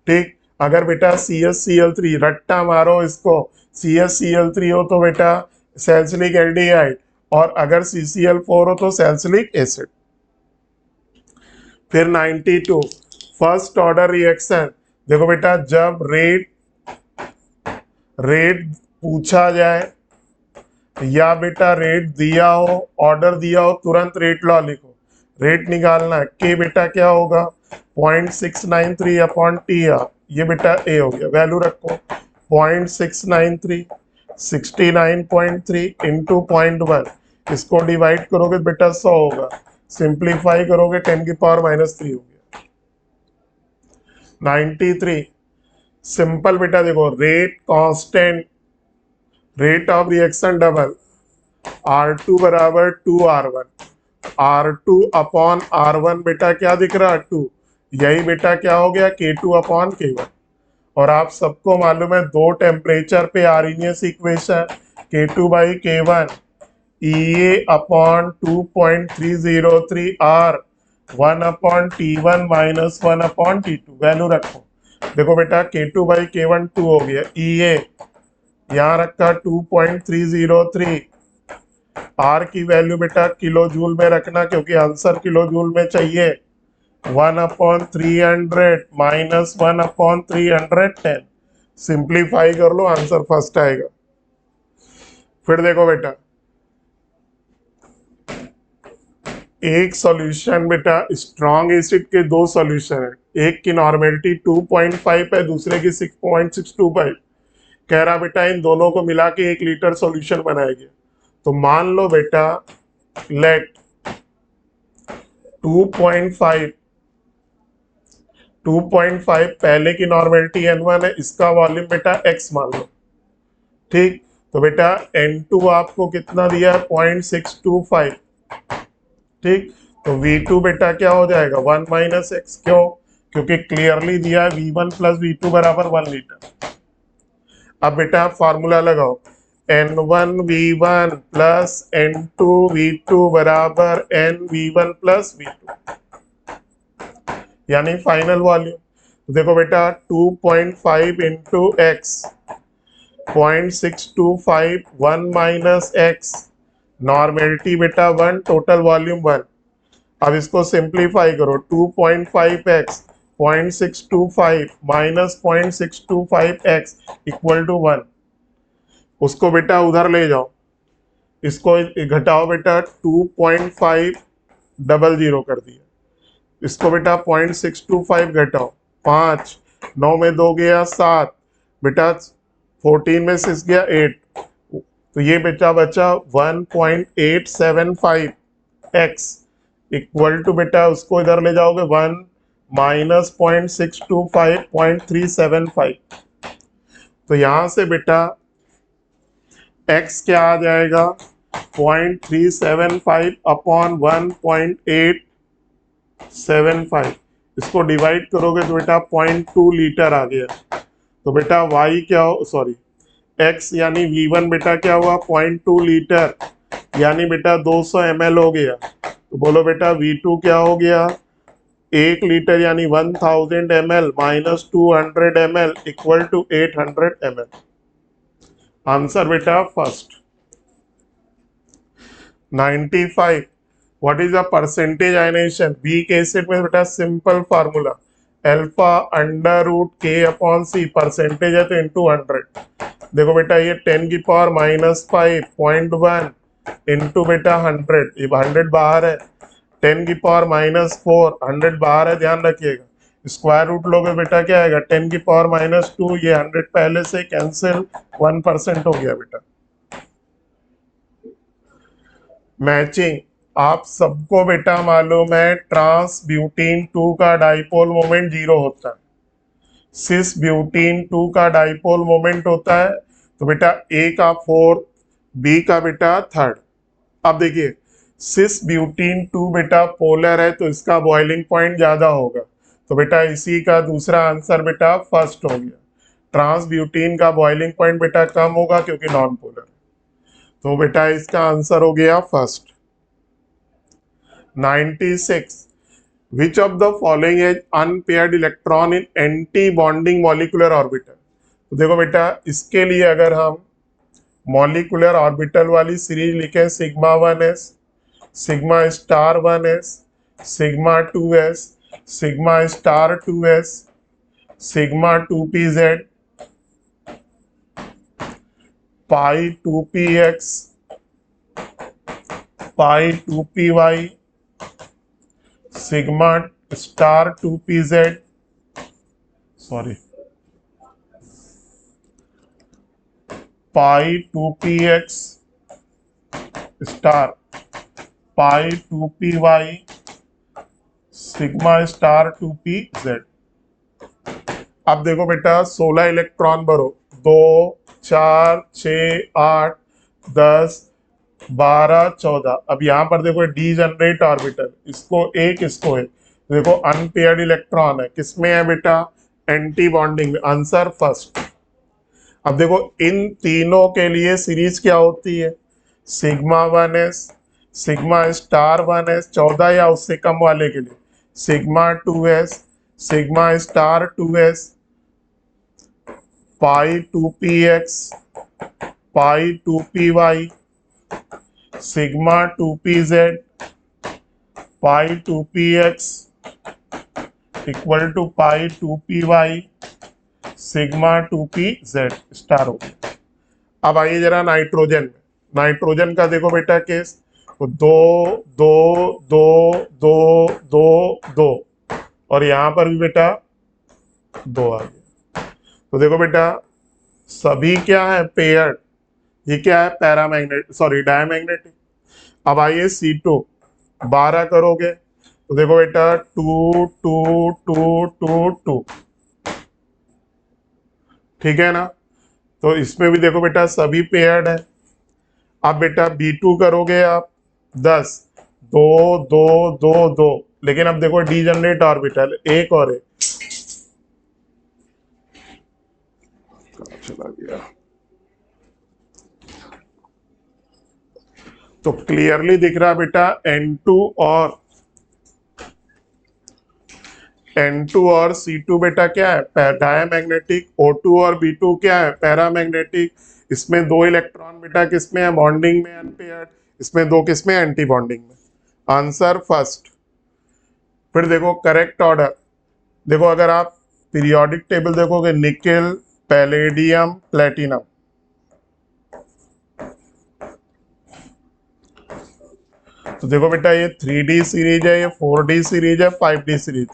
ठीक, अगर बेटा CsCl3 रट्टा मारो इसको, CsCl3 हो तो बेटा सैलिसिलिक एल्डिहाइड, और अगर CCl4 हो तो सैलिसिलिक एसिड। फिर 92 फर्स्ट ऑर्डर रिएक्शन। देखो बेटा जब रेट पूछा जाए या बेटा रेट दिया हो, ऑर्डर दिया हो, तुरंत रेट लॉ लिखो। रेट निकालना है, के बेटा क्या होगा? 0.693 अपॉन TR, ये बेटा ए हो गया। वैल्यू रखो 0.693 69.3 इंटू 0.1, इसको डिवाइड करोगे बेटा 100 होगा, सिंप्लीफाई करोगे 10⁻³ हो गया। 93 सिंपल बेटा देखो, rate constant, rate of reaction double, R2 बराबर 2R1, R2 अपॉन R1 बेटा क्या दिख रहा? 2, यही बेटा क्या हो गया? K2 upon K1। और आप सबको मालूम है दो टेम्परेचर पे Arrhenius equation, K2/K1 EA upon 2.303 R 1 upon T1 minus 1 upon T2। Value रखो, देखो बेटा K2/K1 2 हो गया, EA यहाँ रखा 2.303, R की वैल्यू बेटा किलो जूल में रखना क्योंकि आंसर किलो जूल में चाहिए। 1/300 माइनस 1/310, सिंप्लीफाई कर लो, आंसर फर्स्ट आएगा। फिर देखो बेटा एक सॉल्यूशन बेटा स्ट्रॉन्ग एसिड के दो सॉल्यूशन है, एक की नॉर्मेलिटी 2.5 है, दूसरे की 6.625। कह रहा बेटा इन दोनों को मिला के 1 लीटर सॉल्यूशन बनाया गया। तो मान लो बेटा लेट 2.5 पहले की नॉर्मेलिटी N1 है, इसका वॉल्यूम बेटा X मान लो। ठीक, तो बेटा N2 आपको कितना दिया है? 0.625। ठीक, तो V2 बेटा क्या हो जाएगा 1 माइनस एक्स, क्यों? क्योंकि क्लियरली दिया है V1 प्लस V2 बराबर 1 लीटर। अब बेटा फार्मूला लगाओ, N1V1 प्लस N2V2 बराबर NV1 प्लस V2, यानी फाइनल वॉल्यूम। तो देखो बेटा 2.5 into x 0.625, 1 minus x, normality बेटा 1, टोटल वॉल्यूम 1। अब इसको सिंप्लीफाई करो, 2.5x 0.625 minus 0.625x equal to 1। उसको बेटा उधर ले जाओ, इसको घटाओ बेटा, 2.500 कर दिया। इसको बेटा 0.625 घटाओ, 5, 9 में 2 गया 7, बेटा 14 में 6 गया 8, तो ये बेटा बचा 1.875 x इक्वल टू बेटा उसको इधर ले जाओगे 1 माइनस 0.625 0.375। तो यहां से बेटा x क्या आ जाएगा 0.375 अपॉन 1.875, इसको डिवाइड करोगे तो बेटा 0.2 लीटर आ गया। तो बेटा y क्या हो, सॉरी x यानी v1 बेटा क्या हुआ 0.2 लीटर, यानी बेटा 200 ml हो गया। तो बोलो बेटा v2 क्या हो गया 1 लीटर यानी 1000 ml minus 200 ml equal to 800 ml। Answer बेटा first. 95, what is the percentage ionisation weak acid में? बेटा simple formula, alpha under root K upon C, percentage है तो इंटू 100। देखो बेटा ये 10 की पावर माइनस 5 0.1 इंटू बेटा 100, ये 100 बाहर है, 10 की पावर माइनस 4, 100 बाहर है, ध्यान रखिएगा। स्क्वायर रूट लोगे बेटा क्या आएगा 10 की पावर माइनस 2, ये 100 पहले से कैंसिल, 1% हो गया बेटा। मैचिंग, आप सबको बेटा मालूम है ट्रांस ब्यूटीन 2 का डाइपोल मोमेंट 0 होता है, सिस ब्यूटीन 2 का डाइपोल मोमेंट होता है, तो बेटा ए का 4th, बी का बेटा 3rd। अब देखिए सिस ब्यूटीन 2 बेटा पोलर है तो इसका बॉइलिंग पॉइंट ज्यादा होगा, तो बेटा इसी का दूसरा आंसर बेटा फर्स्ट हो गया। ट्रांस ब्यूटीन का बॉइलिंग पॉइंट बेटा कम होगा क्योंकि नॉन पोलर, तो बेटा इसका आंसर हो गया first. 96, which of the following is unpaired electron in anti bonding molecular orbital? तो देखो बेटा इसके लिए अगर हम मॉलिक्यूलर ऑर्बिटल वाली सीरीज लिखें, sigma 1s, sigma star 1s, sigma 2s, sigma star 2s, sigma 2pz, pi 2px, pi 2py, sigma star 2pz, sorry pi 2px star, pi 2py, sigma star 2pz। अब देखो बेटा 16 electron भरो, 2 4 6 8 10 12 14। अब यहाँ पर देखो डी जनरेट ऑर्बिटल, इसको एक इसको है, देखो अनपेयर्ड इलेक्ट्रॉन है, किसमें है बेटा एंटी बॉन्डिंग में, आंसर फर्स्ट। अब देखो इन तीनों के लिए सीरीज क्या होती है, sigma 1s, sigma star 1s 14 या उससे कम वाले के लिए, sigma 2s, sigma star 2s, pi 2px, pi 2py, sigma 2pz, pi 2px equal to pi 2py, sigma 2pz star हो गया। अब आइए जरा नाइट्रोजन में, नाइट्रोजन का देखो बेटा केस, तो 2 2 2 2 2 2 और यहाँ पर भी बेटा 2 आ गया। तो देखो बेटा सभी क्या है पेयर्ड, ये क्या है पैरामैग्नेट, सॉरी डायमैग्नेटिक। अब आइए C2 12 करोगे तो देखो बेटा 2 2 2 2 2, ठीक है ना, तो इसमें भी देखो बेटा सभी पेयर्ड है। अब बेटा B2 करोगे आप 10, दो दो दो दो, लेकिन अब देखो डीजनरेट ऑर्बिटल एक और एक, कहाँ चला गया? तो क्लियरली दिख रहा बेटा N2 और N2 और C2 बेटा क्या है? डायमैग्नेटिक। O2 और B2 क्या है? पैरामैग्नेटिक। इसमें दो इलेक्ट्रॉन बेटा किसमें है? बॉन्डिंग में अनपेयर्ड। इसमें दो किसमें? एंटी बॉन्डिंग में। Answer first. फिर देखो करेक्ट ऑर्डर, देखो अगर आप पीरियोडिक टेबल देखोगे, निकेल, पैलेडियम, प्लेटिनम, तो देखो बेटा ये 3D सीरीज है, ये 4D सीरीज है, 5D सीरीज।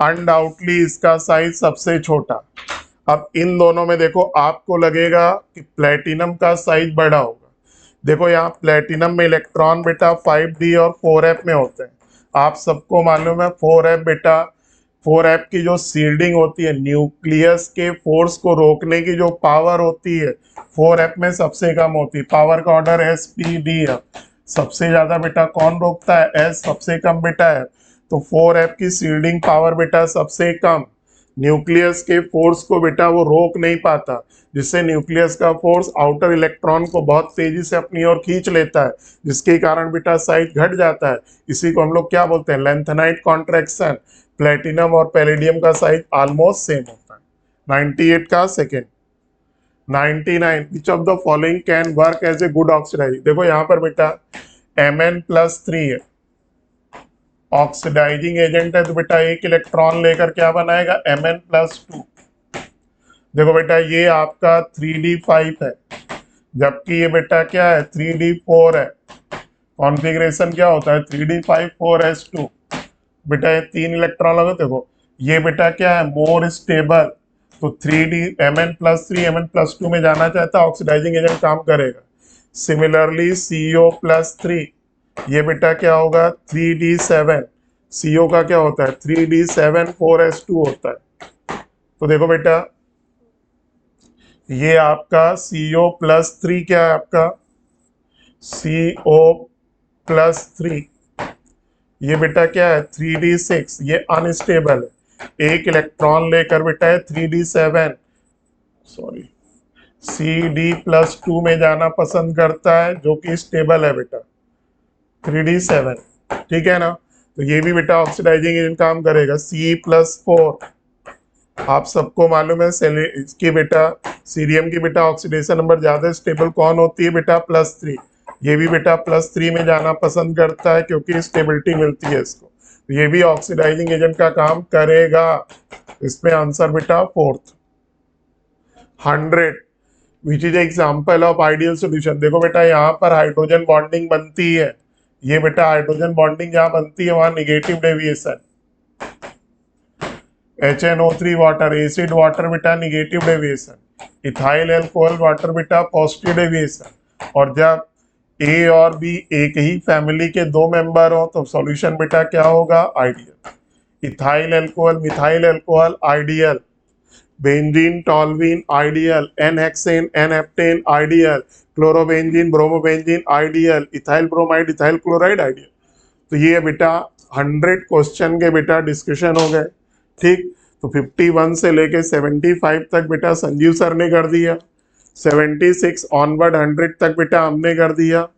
अनडाउटली इसका साइज सबसे छोटा। अब इन दोनों में देखो आपको लगेगा कि प्लेटिनम का साइज बड़ा होगा। देखो यहाँ प्लेटिनम में इलेक्ट्रॉन बेटा 5D और 4f में होते हैं। आप सबको मालूम है 4f बेटा, 4f की जो सील्डिंग होती है, न्यूक्लियस के फोर्स को रोकने की जो पावर होती है 4f में सबसे कम होती है। पावर का ऑर्डर SPDF। सबसे ज्यादा बेटा कौन रोकता है? S सबसे कम बेटा है। तो 4f की सील्डिंग पावर बेटा सबसे कम, न्यूक्लियस के फोर्स को बेटा वो रोक नहीं पाता, जिससे न्यूक्लियस का फोर्स आउटर इलेक्ट्रॉन को बहुत तेजी से अपनी ओर खींच लेता है, जिसके कारण बेटा साइज घट जाता है। इसी को हम लोग क्या बोलते हैं? Lanthanide contraction. प्लेटिनम और पैलेडियम का साइज ऑलमोस्ट सेम होता है। 98 का second. 99 which of the following can work as a good oxidise. देखो यहाँ पर बेटा Mn+3 है, ऑक्सीडाइजिंग एजेंट है, तो बेटा एक इलेक्ट्रॉन लेकर क्या बनाएगा? Mn+2। देखो बेटा ये आपका 3D5 है, जबकि ये बेटा क्या है? 3D4 है। कॉन्फ़िगरेशन क्या होता है? 3D5 4s2। बेटा ये तीन इलेक्ट्रॉन लगे, देखो ये बेटा क्या है? More stable. तो 3D Mn+3 Mn+2 में जाना चाहता है, ऑक्सीडाइजिंग एजेंट काम करेगा। सिमिलरली CO+3, ये बेटा क्या होगा? 3D7। CO का क्या होता है? 3D7 4s2 होता है। तो देखो बेटा ये आपका CO+3 क्या है? आपका CO+3, ये बेटा क्या है? 3D6, ये अनस्टेबल है। एक इलेक्ट्रॉन लेकर बेटा है 3D7 सॉरी CD+2 में जाना पसंद करता है, जो कि स्टेबल है बेटा 3D7। ठीक है ना? तो ये भी बेटा ऑक्सीडाइजिंग एजेंट काम करेगा। C+4, आप सबको मालूम है इसकी बेटा सीरियम की बेटा ऑक्सीडेशन नंबर ज्यादा स्टेबल कौन होती है? बेटा +3। ये भी बेटा +3 में जाना पसंद करता है, क्योंकि स्टेबिलिटी मिलती है इसको। तो ये भी ऑक्सीडाइजिंग एजेंट का काम करेगा। इसमें आंसर बेटा fourth. 100 which is example of ideal solution. देखो बेटा यहाँ पर हाइड्रोजन बॉन्डिंग बनती है, ये बेटा हाइड्रोजन बॉन्डिंग जहाँ बनती है वहां negative deviation. HNO3 water, acid water बेटा negative deviation. Ethyl alcohol water बेटा पॉजिटिव डेविएशन। और जब ए और बी एक ही फैमिली के दो मेंबर हो तो सॉल्यूशन बेटा क्या होगा? Ideal. Ethyl alcohol, methyl alcohol ideal, benzene toluene ideal, N-हेक्सेन N-हेप्टेन ideal, chlorobenzene bromobenzene ideal, ethyl bromide ethyl chloride ideal. तो ये बेटा 100 क्वेश्चन के बेटा डिस्कशन हो गए। ठीक, तो 51 से लेके 75 तक बेटा संजीव सर ने कर दिया, 76 ऑनवर्ड 100 तक बेटा हमने कर दिया।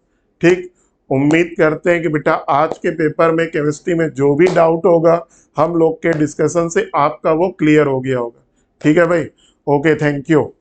ठीक, उम्मीद करते हैं कि बेटा आज के पेपर में केमिस्ट्री में जो भी डाउट होगा हम लोग के डिस्कशन से आपका वो क्लियर हो गया होगा। ठीक है भाई, ओके, थैंक यू।